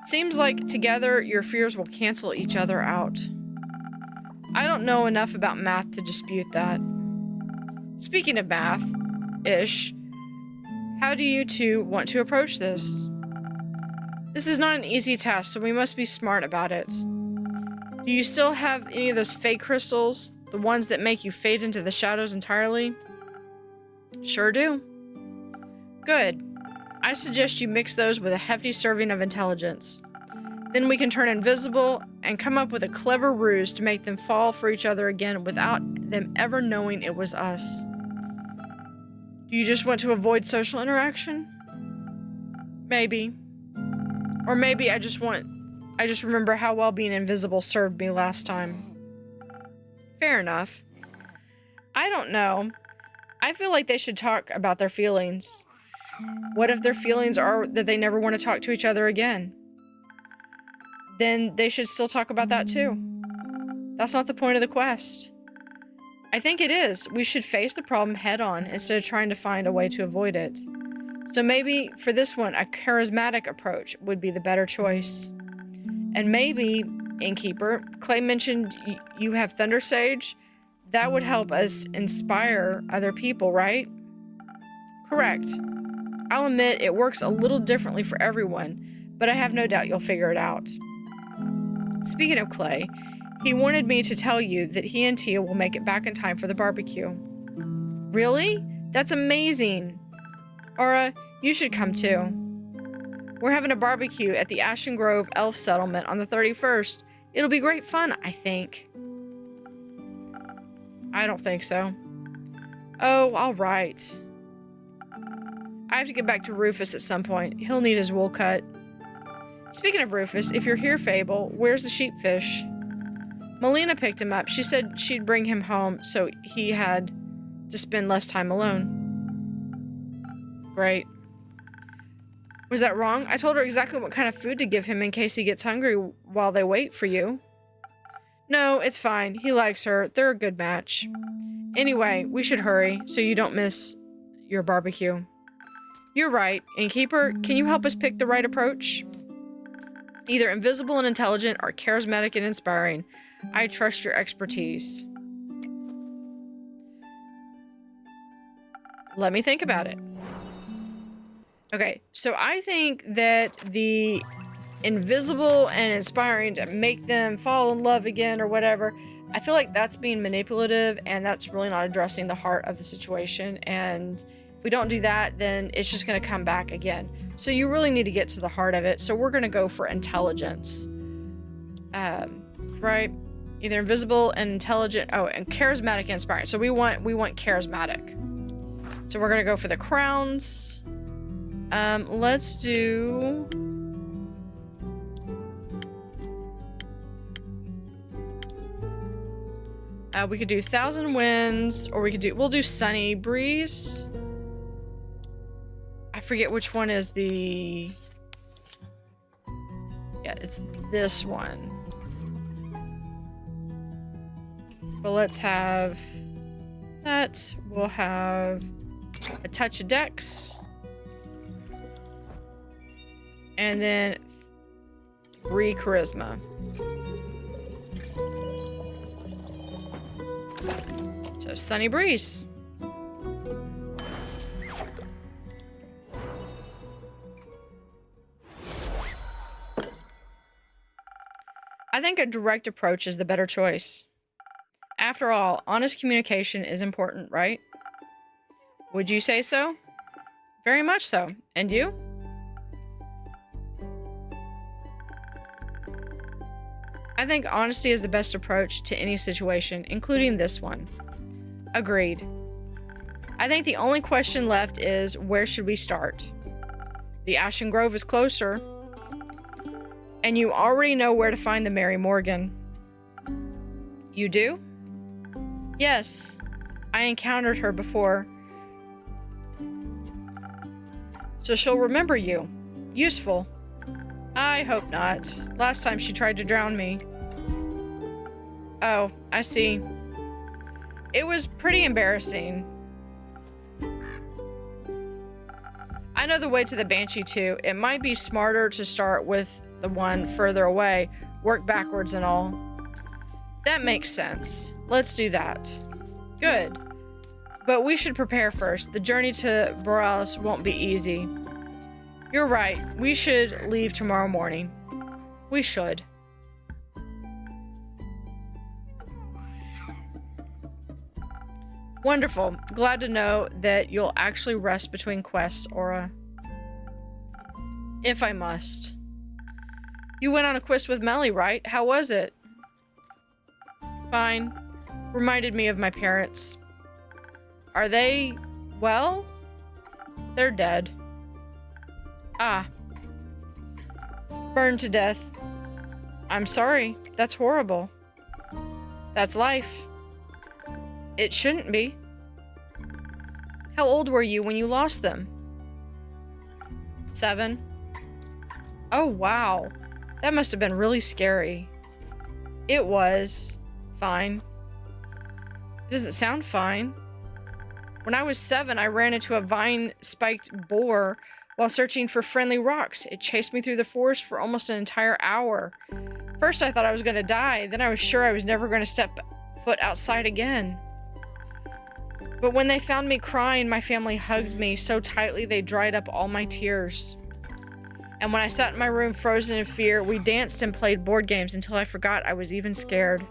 Seems like together your fears will cancel each other out. I don't know enough about math to dispute that. Speaking of math-ish, how do you two want to approach this? This is not an easy task, so we must be smart about it. Do you still have any of those fake crystals? The ones that make you fade into the shadows entirely? Sure do. Good. I suggest you mix those with a hefty serving of intelligence. Then we can turn invisible and come up with a clever ruse to make them fall for each other again without them ever knowing it was us. Do you just want to avoid social interaction? Maybe. Or maybe I just remember how well being invisible served me last time. Fair enough. I don't know. I feel like they should talk about their feelings. What if their feelings are that they never want to talk to each other again? Then they should still talk about that too. That's not the point of the quest. I think it is. We should face the problem head on instead of trying to find a way to avoid it. So maybe for this one, a charismatic approach would be the better choice. And maybe, Innkeeper, Clay mentioned you have Thunder Sage. That would help us inspire other people, right? Correct. I'll admit it works a little differently for everyone, but I have no doubt you'll figure it out. Speaking of Clay, he wanted me to tell you that he and Tia will make it back in time for the barbecue. Really? That's amazing. Aura, you should come too. We're having a barbecue at the Ashen Grove Elf Settlement on the 31st. It'll be great fun, I think. I don't think so. Oh, all right. I have to get back to Rufus at some point. He'll need his wool cut. Speaking of Rufus, if you're here, Fable, where's the sheepfish? Melina picked him up. She said she'd bring him home so he had to spend less time alone. Great. Was that wrong? I told her exactly what kind of food to give him in case he gets hungry while they wait for you. No, it's fine. He likes her. They're a good match. Anyway, we should hurry so you don't miss your barbecue. You're right. Innkeeper, can you help us pick the right approach? Either invisible and intelligent or charismatic and inspiring. I trust your expertise. Let me think about it. Okay, so I think that the invisible and inspiring to make them fall in love again or whatever, I feel like that's being manipulative and that's really not addressing the heart of the situation. And if we don't do that, then it's just going to come back again. So you really need to get to the heart of it. So we're going to go for intelligence. Right? Either invisible and intelligent. Oh, and charismatic and inspiring. So we want charismatic. So we're going to go for the crowns. Let's do... we could do 1,000 winds, or we'll do sunny breeze. I forget which one is the... Yeah, it's this one. But let's have that. We'll have a touch of dex. And then 3 charisma. So sunny breeze. I think a direct approach is the better choice. After all, honest communication is important, right? Would you say so? Very much so. And you? I think honesty is the best approach to any situation, including this one. Agreed. I think the only question left is, where should we start? The Ashen Grove is closer. And you already know where to find the Mary Morgan. You do? Yes. I encountered her before. So she'll remember you. Useful. I hope not. Last time she tried to drown me. Oh, I see. It was pretty embarrassing. I know the way to the Banshee too. It might be smarter to start with the one further away, work backwards and all. That makes sense. Let's do that. Good. But we should prepare first. The journey to Borealis won't be easy. You're right. We should leave tomorrow morning. We should. Wonderful. Glad to know that you'll actually rest between quests, Aura. If I must. You went on a quest with Melli, right? How was it? Fine. Reminded me of my parents. Are they... well? They're dead. Ah. Burned to death. I'm sorry. That's horrible. That's life. It shouldn't be. How old were you when you lost them? 7. Oh, wow. That must have been really scary. It was. Fine. It doesn't sound fine. When I was 7, I ran into a vine-spiked boar while searching for friendly rocks. It chased me through the forest for almost an entire hour. First, I thought I was going to die. Then I was sure I was never going to step foot outside again. But when they found me crying, my family hugged me so tightly they dried up all my tears. And when I sat in my room frozen in fear, we danced and played board games until I forgot I was even scared.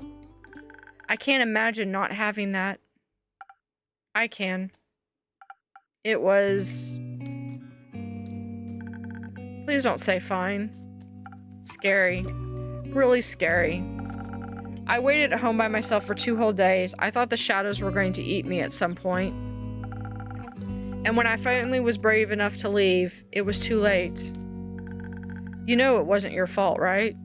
I can't imagine not having that. I can. It was... Please don't say fine. Scary. Really scary. I waited at home by myself for 2 whole days. I thought the shadows were going to eat me at some point. And when I finally was brave enough to leave, it was too late. You know it wasn't your fault, right?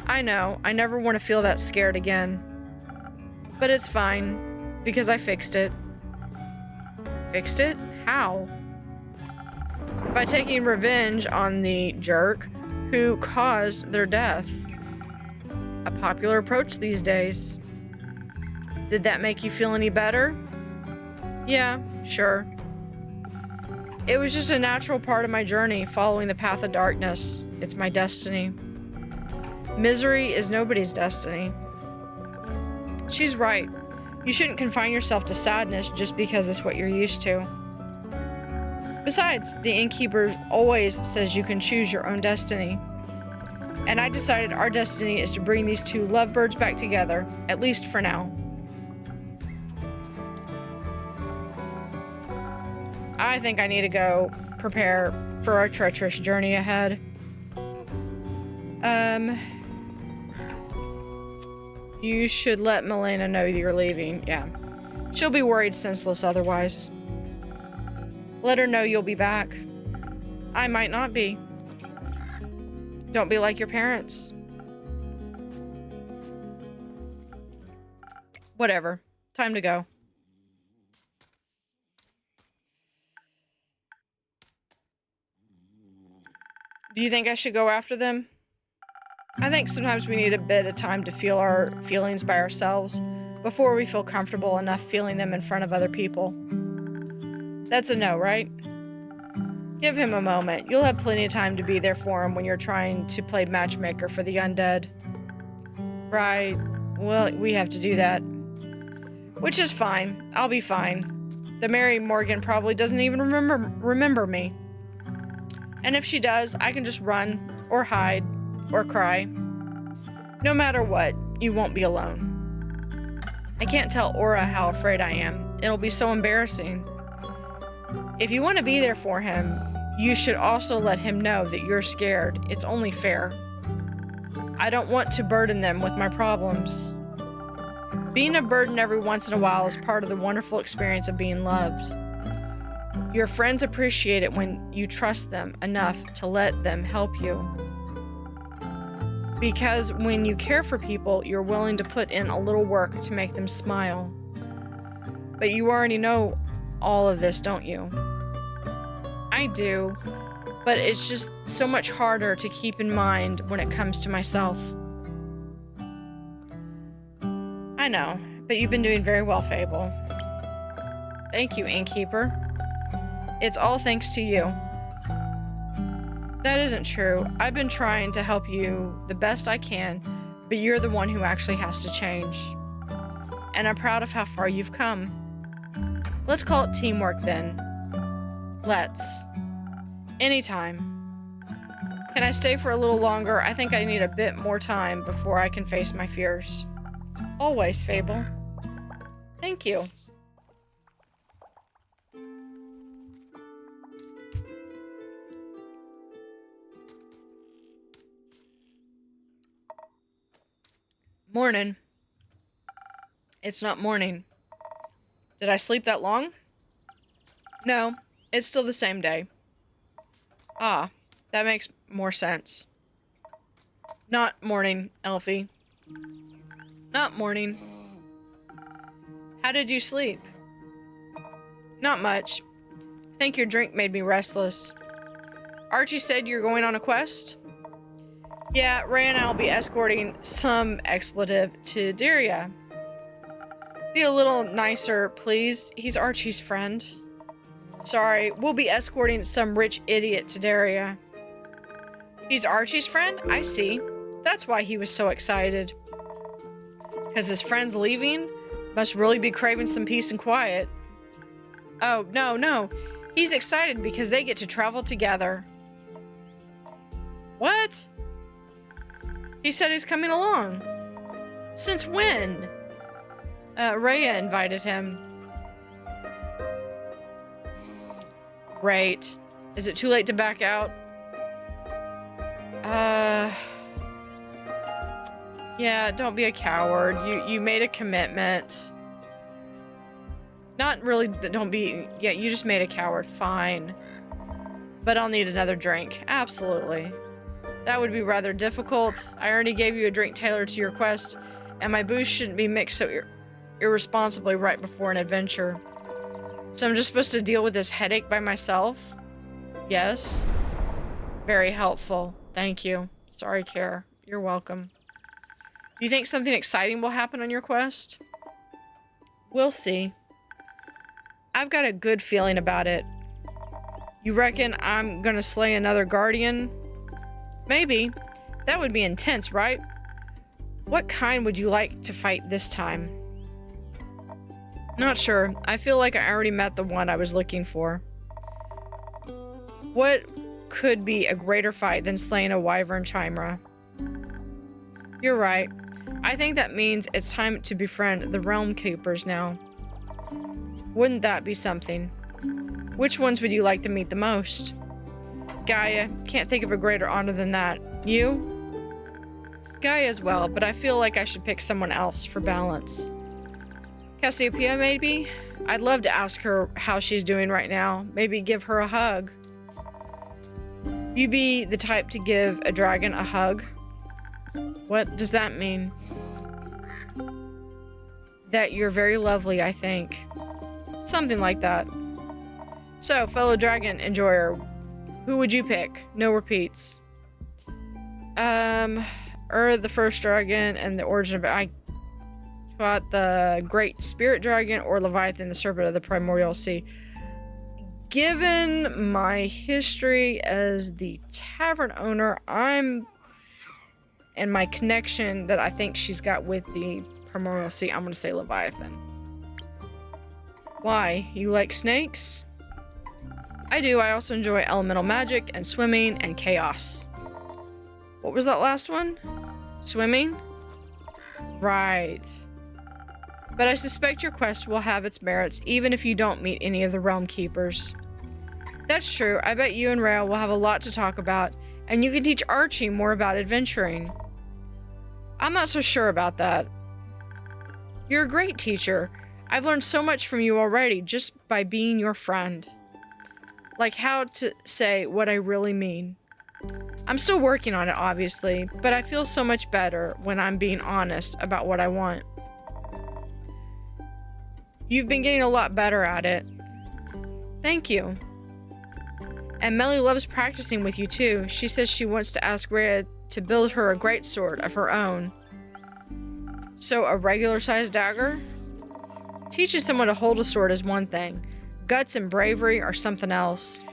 I know, I never want to feel that scared again. But it's fine, because I fixed it. Fixed it? How? By taking revenge on the jerk who caused their death. A popular approach these days. Did that make you feel any better? Yeah, sure. It was just a natural part of my journey, following the path of darkness. It's my destiny. Misery is nobody's destiny. She's right. You shouldn't confine yourself to sadness just because it's what you're used to. Besides, the innkeeper always says you can choose your own destiny. And I decided our destiny is to bring these 2 lovebirds back together, at least for now. I think I need to go prepare for our treacherous journey ahead. You should let Melina know you're leaving. Yeah. She'll be worried senseless otherwise. Let her know you'll be back. I might not be. Don't be like your parents. Whatever. Time to go. Do you think I should go after them? I think sometimes we need a bit of time to feel our feelings by ourselves before we feel comfortable enough feeling them in front of other people. That's a no, right? Give him a moment. You'll have plenty of time to be there for him when you're trying to play matchmaker for the undead. Right. Well, we have to do that. Which is fine. I'll be fine. The Mary Morgan probably doesn't even remember me. And if she does, I can just run, or hide, or cry. No matter what, you won't be alone. I can't tell Aura how afraid I am. It'll be so embarrassing. If you want to be there for him, you should also let him know that you're scared. It's only fair. I don't want to burden them with my problems. Being a burden every once in a while is part of the wonderful experience of being loved. Your friends appreciate it when you trust them enough to let them help you. Because when you care for people, you're willing to put in a little work to make them smile. But you already know all of this, don't you? I do, but it's just so much harder to keep in mind when it comes to myself. I know, but you've been doing very well, Fable. Thank you, Innkeeper. It's all thanks to you. That isn't true. I've been trying to help you the best I can, but you're the one who actually has to change. And I'm proud of how far you've come. Let's call it teamwork then. Let's. Anytime. Can I stay for a little longer? I think I need a bit more time before I can face my fears. Always, Fable. Thank you. Morning. It's not morning. Did I sleep that long? No, it's still the same day. Ah, that makes more sense. Not morning, Elfie. Not morning. How did you sleep? Not much. I think your drink made me restless. Archie said you're going on a quest? Yeah, Rhea and I'll be escorting some expletive to Daria. Be a little nicer, please. He's Archie's friend. Sorry, we'll be escorting some rich idiot to Daria. He's Archie's friend? I see. That's why he was so excited. Because his friend's leaving? Must really be craving some peace and quiet. Oh, no. He's excited because they get to travel together. What? He said he's coming along. Since when? Rhea invited him. Great. Is it too late to back out? Yeah, don't be a coward. You made a commitment. Not really, don't be, yeah, you just made a coward. Fine. But I'll need another drink. Absolutely. That would be rather difficult. I already gave you a drink tailored to your quest, and my booze shouldn't be mixed so irresponsibly right before an adventure. So I'm just supposed to deal with this headache by myself? Yes. Very helpful. Thank you. Sorry, Care. You're welcome. Do you think something exciting will happen on your quest? We'll see. I've got a good feeling about it. You reckon I'm gonna slay another guardian? Maybe. That would be intense, right? What kind would you like to fight this time? Not sure. I feel like I already met the one I was looking for. What could be a greater fight than slaying a wyvern chimera? You're right. I think that means it's time to befriend the Realm Keepers now. Wouldn't that be something? Which ones would you like to meet the most? Gaia. Can't think of a greater honor than that. You? Gaia as well, but I feel like I should pick someone else for balance. Cassiopeia, maybe? I'd love to ask her how she's doing right now. Maybe give her a hug. You be the type to give a dragon a hug? What does that mean? That you're very lovely, I think. Something like that. So, fellow dragon enjoyer, who would you pick? No repeats. The first dragon and the origin of it. I thought the Great Spirit Dragon or Leviathan, the Serpent of the Primordial Sea. Given my history as the tavern owner, and my connection that I think she's got with the Primordial Sea, I'm going to say Leviathan. Why? You like snakes? I do. I also enjoy elemental magic and swimming and chaos. What was that last one? Swimming? Right. But I suspect your quest will have its merits even if you don't meet any of the Realm Keepers. That's true. I bet you and Rhea will have a lot to talk about, and you can teach Archie more about adventuring. I'm not so sure about that. You're a great teacher. I've learned so much from you already just by being your friend. Like how to say what I really mean. I'm still working on it, obviously, but I feel so much better when I'm being honest about what I want. You've been getting a lot better at it. Thank you. And Melli loves practicing with you too. She says she wants to ask Rhea to build her a greatsword of her own. So a regular-sized dagger? Teaching someone to hold a sword is one thing. Guts and bravery are something else.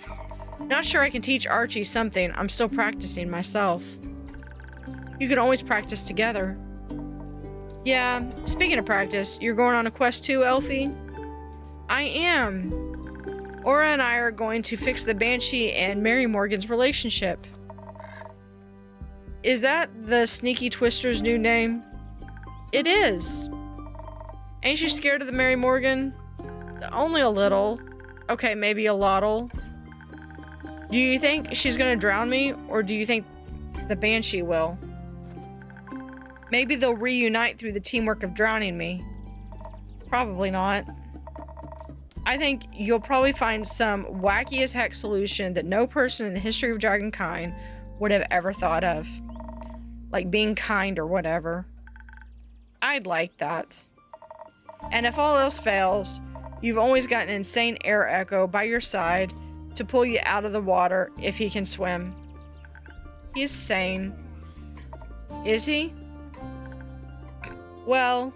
Not sure I can teach Archie something. I'm still practicing myself. You can always practice together. Yeah, speaking of practice, you're going on a quest too, Elfie? I am. Aura and I are going to fix the Banshee and Mary Morgan's relationship. Is that the Sneaky Twister's new name? It is. Ain't you scared of the Mary Morgan? Only a little. Okay, maybe a lottle. Do you think she's gonna drown me, or do you think the Banshee will? Maybe they'll reunite through the teamwork of drowning me. Probably not. I think you'll probably find some wacky as heck solution that no person in the history of dragonkind would have ever thought of. Like being kind or whatever. I'd like that. And if all else fails, you've always got an insane air echo by your side to pull you out of the water if he can swim. He's sane. Is he? Well,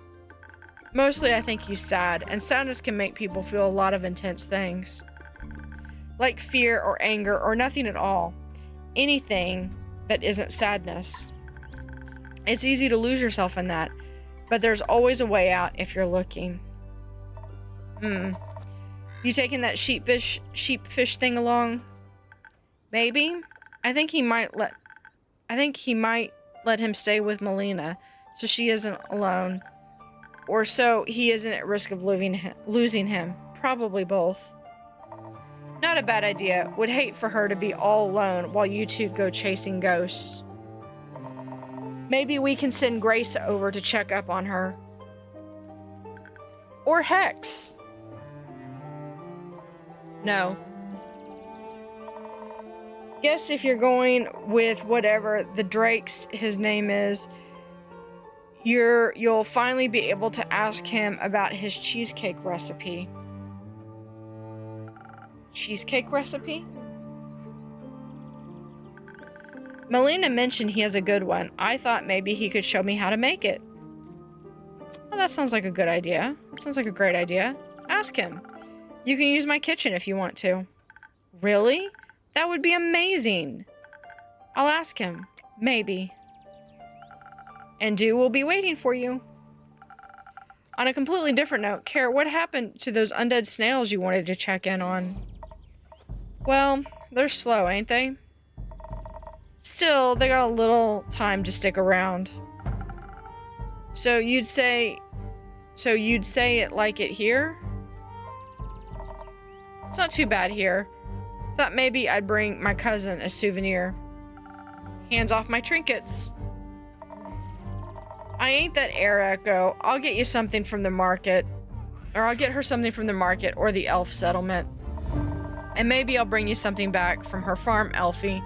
mostly I think he's sad, and sadness can make people feel a lot of intense things. Like fear or anger or nothing at all. Anything that isn't sadness. It's easy to lose yourself in that, but there's always a way out if you're looking. You taking that sheepfish thing along? Maybe. I think he might let him stay with Melina, so she isn't alone. Or so he isn't at risk of losing him. Probably both. Not a bad idea. Would hate for her to be all alone while you two go chasing ghosts. Maybe we can send Grace over to check up on her. Or Hex. No. Guess if you're going with whatever the Drake's his name is, you'll finally be able to ask him about his cheesecake recipe. Cheesecake recipe? Melina mentioned he has a good one. I thought maybe he could show me how to make it. Well, that sounds like a good idea. That sounds like a great idea. Ask him. You can use my kitchen if you want to. Really? That would be amazing. I'll ask him. Maybe. And Dew will be waiting for you. On a completely different note, Care, what happened to those undead snails you wanted to check in on? Well, they're slow, ain't they? Still, they got a little time to stick around. So you'd say it like it here? It's not too bad here. Thought maybe I'd bring my cousin a souvenir. Hands off my trinkets. I ain't that air echo. I'll get you something from the market. Or I'll get her something from the market or the elf settlement. And maybe I'll bring you something back from her farm, Elfie.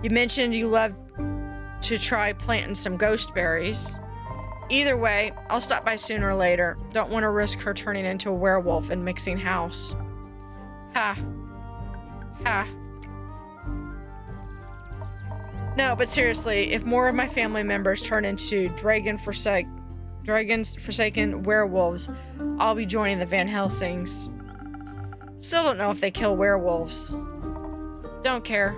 You mentioned you love to try planting some ghost berries. Either way, I'll stop by sooner or later. Don't want to risk her turning into a werewolf and mixing house. Ha. Ha. No, but seriously, if more of my family members turn into dragons forsaken werewolves, I'll be joining the Van Helsings. Still don't know if they kill werewolves. Don't care.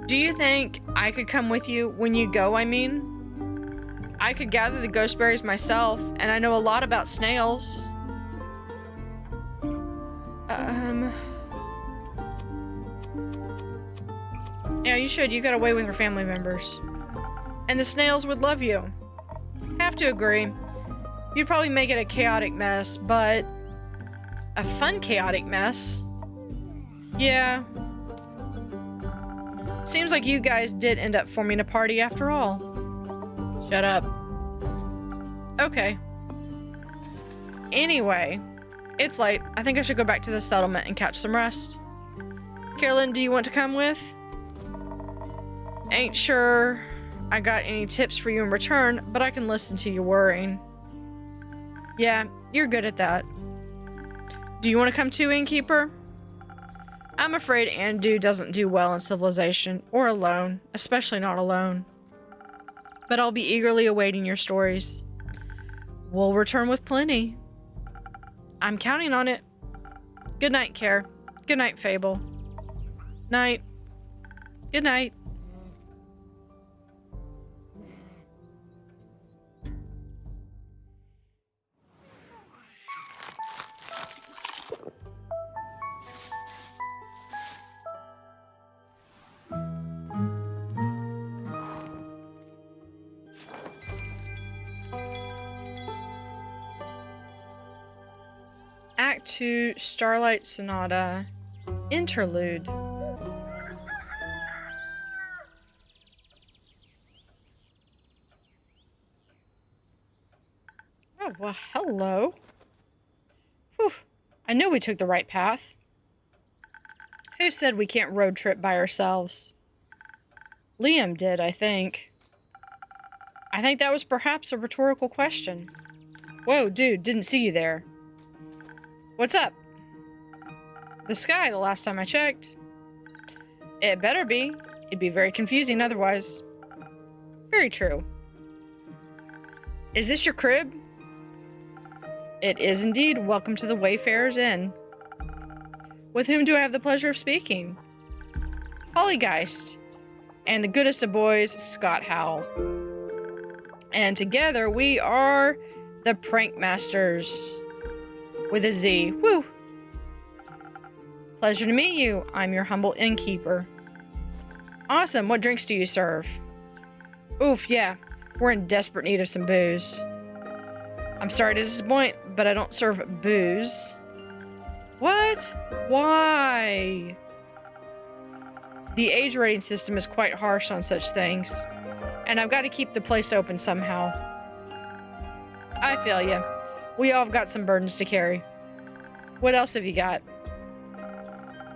Do you think I could come with you when you go, I mean? I could gather the ghost berries myself, and I know a lot about snails. Yeah, you should. You got away with her family members. And the snails would love you. Have to agree. You'd probably make it a chaotic mess, but a fun chaotic mess. Yeah. Seems like you guys did end up forming a party after all. Shut up. Okay. Anyway, it's late. I think I should go back to the settlement and catch some rest. Caerlin, do you want to come with? Ain't sure I got any tips for you in return, but I can listen to you worrying. Yeah, you're good at that. Do you want to come too, Innkeeper? I'm afraid Andu doesn't do well in civilization, or alone, especially not alone. But I'll be eagerly awaiting your stories. We'll return with plenty. I'm counting on it. Good night, Care. Good night, Fable. Night. Good night. Act 2, Starlight Sonata, Interlude. Oh, well, hello. Whew. I knew we took the right path. Who said we can't road trip by ourselves? Liam did, I think. I think that was perhaps a rhetorical question. Whoa, dude, didn't see you there. What's up? The sky, the last time I checked. It better be. It'd be very confusing otherwise. Very true. Is this your crib? It is indeed. Welcome to the Wayfarer's Inn. With whom do I have the pleasure of speaking? Hollygeist. And the goodest of boys, Scott Howell. And together we are the Prank Masters. With a Z. Woo! Pleasure to meet you. I'm your humble innkeeper. Awesome. What drinks do you serve? Oof, yeah. We're in desperate need of some booze. I'm sorry to disappoint, but I don't serve booze. What? Why? The age rating system is quite harsh on such things. And I've got to keep the place open somehow. I feel ya. We all have got some burdens to carry. What else have you got?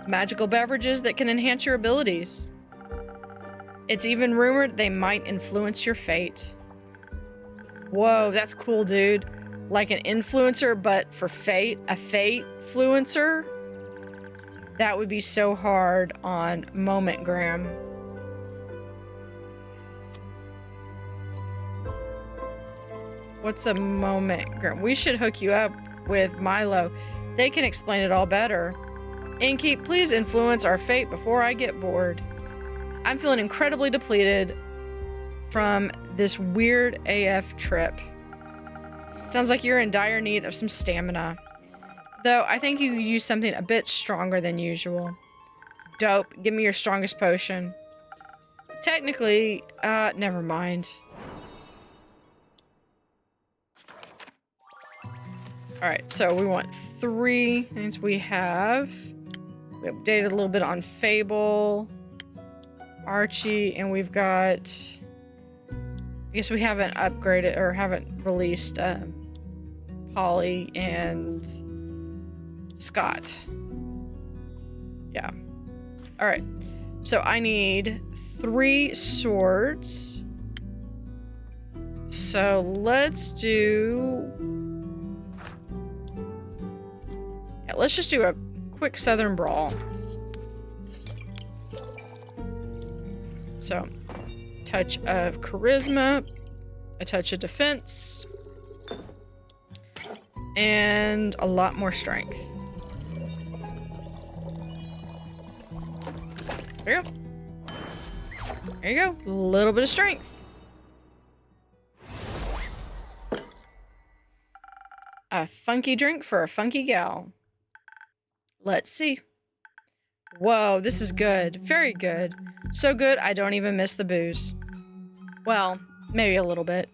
Magical beverages that can enhance your abilities. It's even rumored they might influence your fate. Whoa, that's cool, dude. Like an influencer, but for fate? A fate-fluencer? That would be so hard on Momentgram. What's a Momentgram? We should hook you up with Milo. They can explain it all better. Innkeep, please influence our fate before I get bored. I'm feeling incredibly depleted from this weird AF trip. Sounds like you're in dire need of some stamina. Though, I think you could use something a bit stronger than usual. Dope. Give me your strongest potion. Technically, never mind. Alright, so we want 3 things we have. We updated a little bit on Fable, Archie, and we've got... I guess we haven't upgraded or haven't released Polly and Scott. Yeah. Alright. So I need 3 swords. So let's do... Yeah, let's just do a quick Southern Brawl. So, touch of charisma, a touch of defense, and a lot more strength. There you go. There you go. A little bit of strength. A funky drink for a funky gal. Let's see. Whoa, this is good. Very good. So good, I don't even miss the booze. Well, maybe a little bit.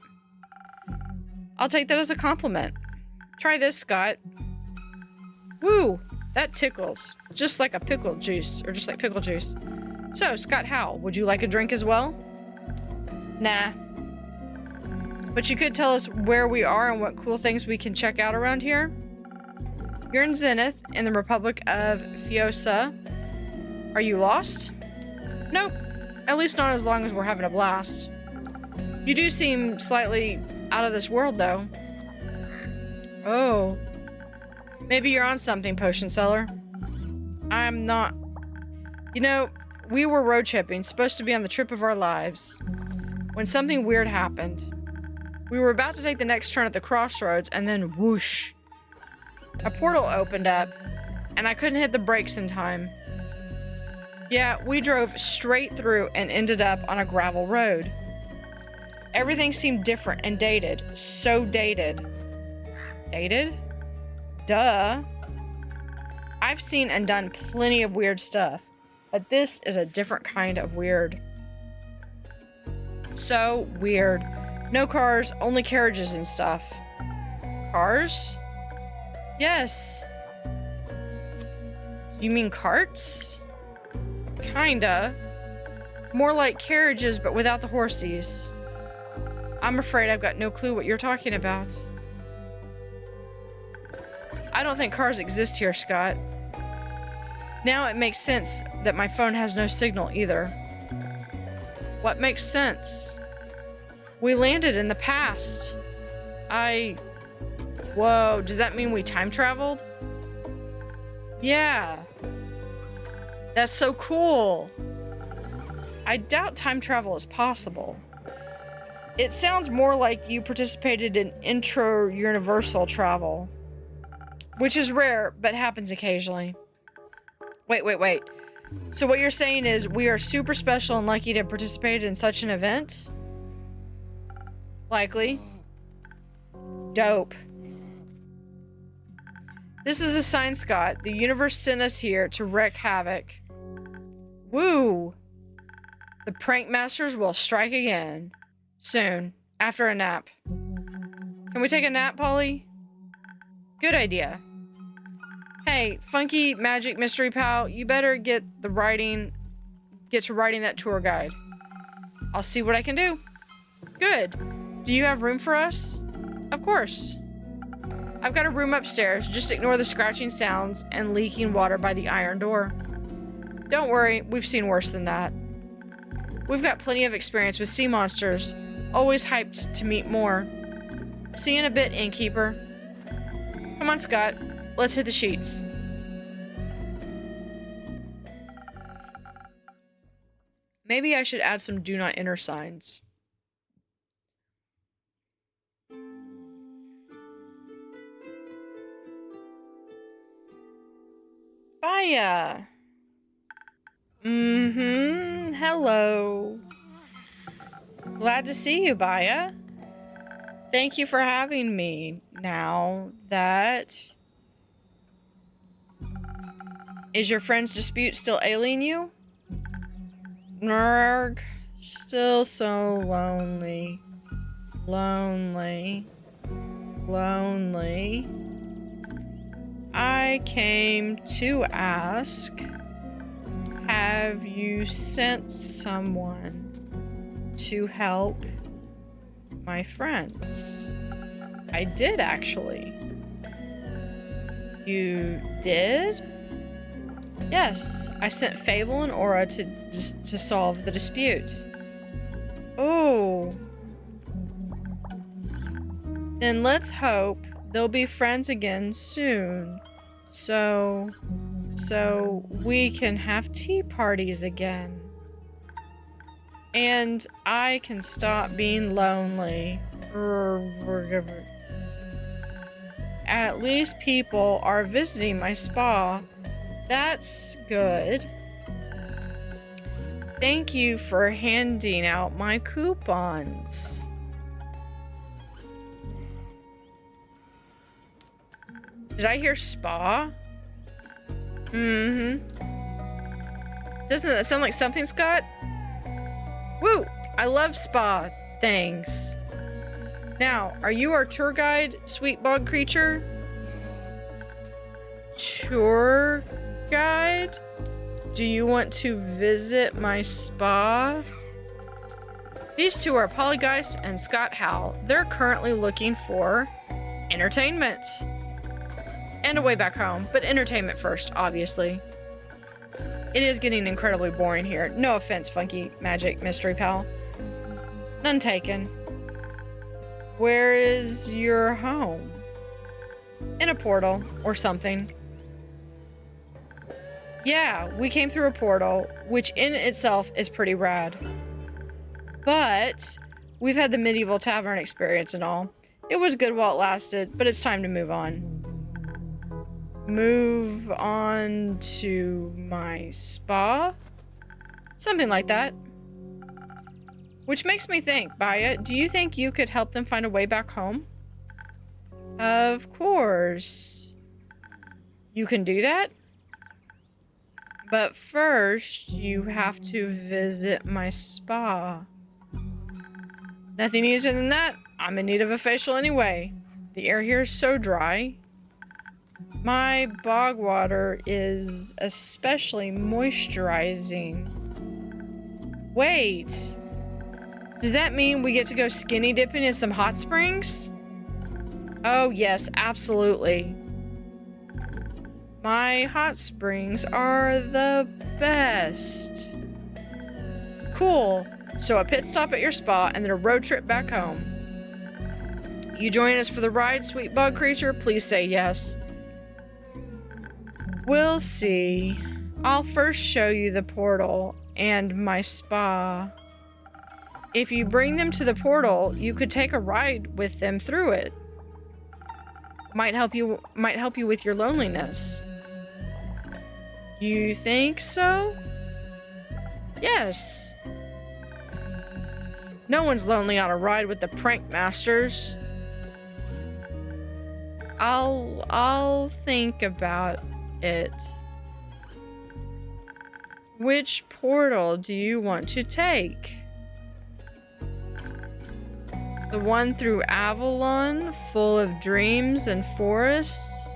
I'll take that as a compliment. Try this, Scott. Woo, that tickles. Just like a pickle juice, or just like pickle juice. So, Scott Howell, would you like a drink as well? Nah. But you could tell us where we are and what cool things we can check out around here? You're in Zenith, in the Republic of Fiosa. Are you lost? Nope. At least not as long as we're having a blast. You do seem slightly out of this world, though. Oh. Maybe you're on something, potion seller. I'm not. You know, we were road tripping, supposed to be on the trip of our lives, when something weird happened. We were about to take the next turn at the crossroads, and then whoosh. A portal opened up, and I couldn't hit the brakes in time. Yeah, we drove straight through and ended up on a gravel road. Everything seemed different and dated. So dated. Dated? Duh. I've seen and done plenty of weird stuff, but this is a different kind of weird. So weird. No cars, only carriages and stuff. Cars? Yes. You mean carts? Kinda. More like carriages, but without the horsies. I'm afraid I've got no clue what you're talking about. I don't think cars exist here, Scott. Now it makes sense that my phone has no signal either. What makes sense? We landed in the past. Whoa, does that mean we time traveled? Yeah. That's so cool. I doubt time travel is possible. It sounds more like you participated in intra-universal travel, which is rare, but happens occasionally. Wait. So what you're saying is we are super special and lucky to have participated in such an event? Likely. Dope. This is a sign, Scott. The universe sent us here to wreak havoc. Woo! The prank masters will strike again. Soon. After a nap. Can we take a nap, Polly? Good idea. Hey, funky magic mystery pal, you better get the writing get to writing that tour guide. I'll see what I can do. Good. Do you have room for us? Of course. I've got a room upstairs. Just ignore the scratching sounds and leaking water by the iron door. Don't worry, we've seen worse than that. We've got plenty of experience with sea monsters. Always hyped to meet more. See you in a bit, innkeeper. Come on, Scott. Let's hit the sheets. Maybe I should add some do not enter signs. Baya. Hello. Glad to see you, Baya. Thank you for having me. Now that... Is your friend's dispute still ailing you? Nerg. Still so lonely. Lonely. I came to ask, have you sent someone to help my friends? I did, actually. You did? Yes, I sent Fable and Aura to solve the dispute. Oh. Then let's hope they'll be friends again soon. So we can have tea parties again. And I can stop being lonely. At least people are visiting my spa. That's good. Thank you for handing out my coupons. Did I hear spa? Doesn't that sound like something, Scott? Woo! I love spa things. Now, are you our tour guide, sweet bog creature? Tour guide? Do you want to visit my spa? These two are Polygeist and Scott Howell. They're currently looking for entertainment. And a way back home, but entertainment first, obviously. It is getting incredibly boring here. No offense, Funky Magic Mystery Pal. None taken. Where is your home? In a portal, or something. Yeah, we came through a portal, which in itself is pretty rad. But we've had the medieval tavern experience and all. It was good while it lasted, but it's time to move on. Move on to my spa? Something like that. Which makes me think, Baya, do you think you could help them find a way back home? Of course. You can do that? But first, you have to visit my spa. Nothing easier than that. I'm in need of a facial anyway. The air here is so dry. My bog water is especially moisturizing. Wait. Does that mean we get to go skinny dipping in some hot springs? Oh yes, absolutely. My hot springs are the best. Cool. So a pit stop at your spa and then a road trip back home. You join us for the ride, sweet bug creature? Please say yes. We'll see. I'll first show you the portal and my spa. If you bring them to the portal, you could take a ride with them through it. Might help you with your loneliness. You think so? Yes. No one's lonely on a ride with the prank masters. I'll think about it. Which portal do you want to take? The one through Avalon, full of dreams and forests?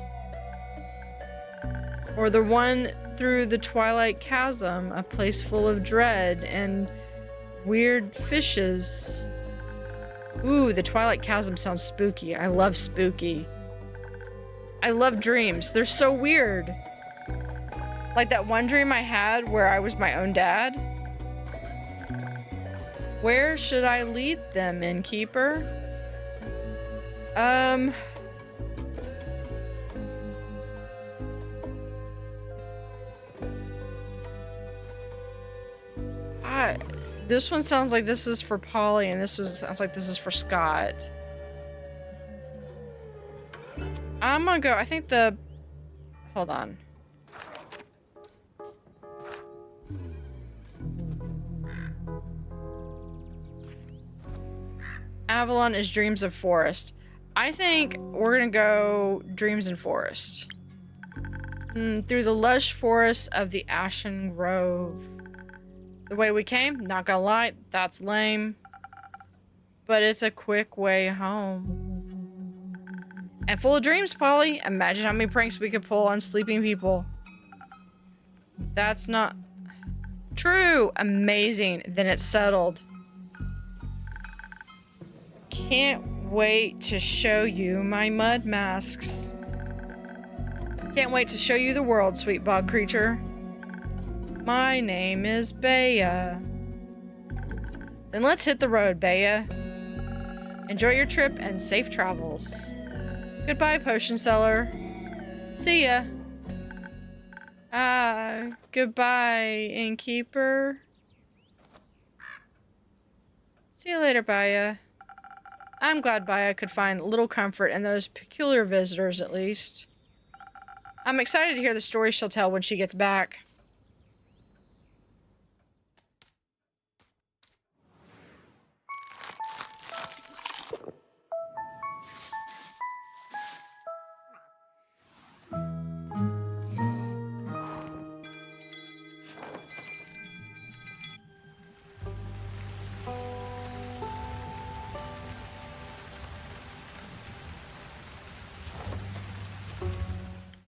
Or the one through the Twilight Chasm, a place full of dread and weird fishes. Ooh, the Twilight Chasm sounds spooky. I love spooky. I love dreams. They're so weird. Like that one dream I had where I was my own dad. Where should I lead them, innkeeper? This one sounds like this is for Polly, and sounds like this is for Scott. I'm gonna go, I think hold on. Avalon is Dreams of Forest. I think we're gonna go Dreams in Forest. Through the lush forests of the Ashen Grove. The way we came, not gonna lie, that's lame. But it's a quick way home. And full of dreams, Polly. Imagine how many pranks we could pull on sleeping people. That's not true. Amazing. Then it's settled. Can't wait to show you my mud masks. Can't wait to show you the world, sweet bog creature. My name is Baya. Then let's hit the road, Baya. Enjoy your trip and safe travels. Goodbye, potion seller. See ya. Goodbye, innkeeper. See you later, Baya. I'm glad Baya could find little comfort in those peculiar visitors, at least. I'm excited to hear the story she'll tell when she gets back.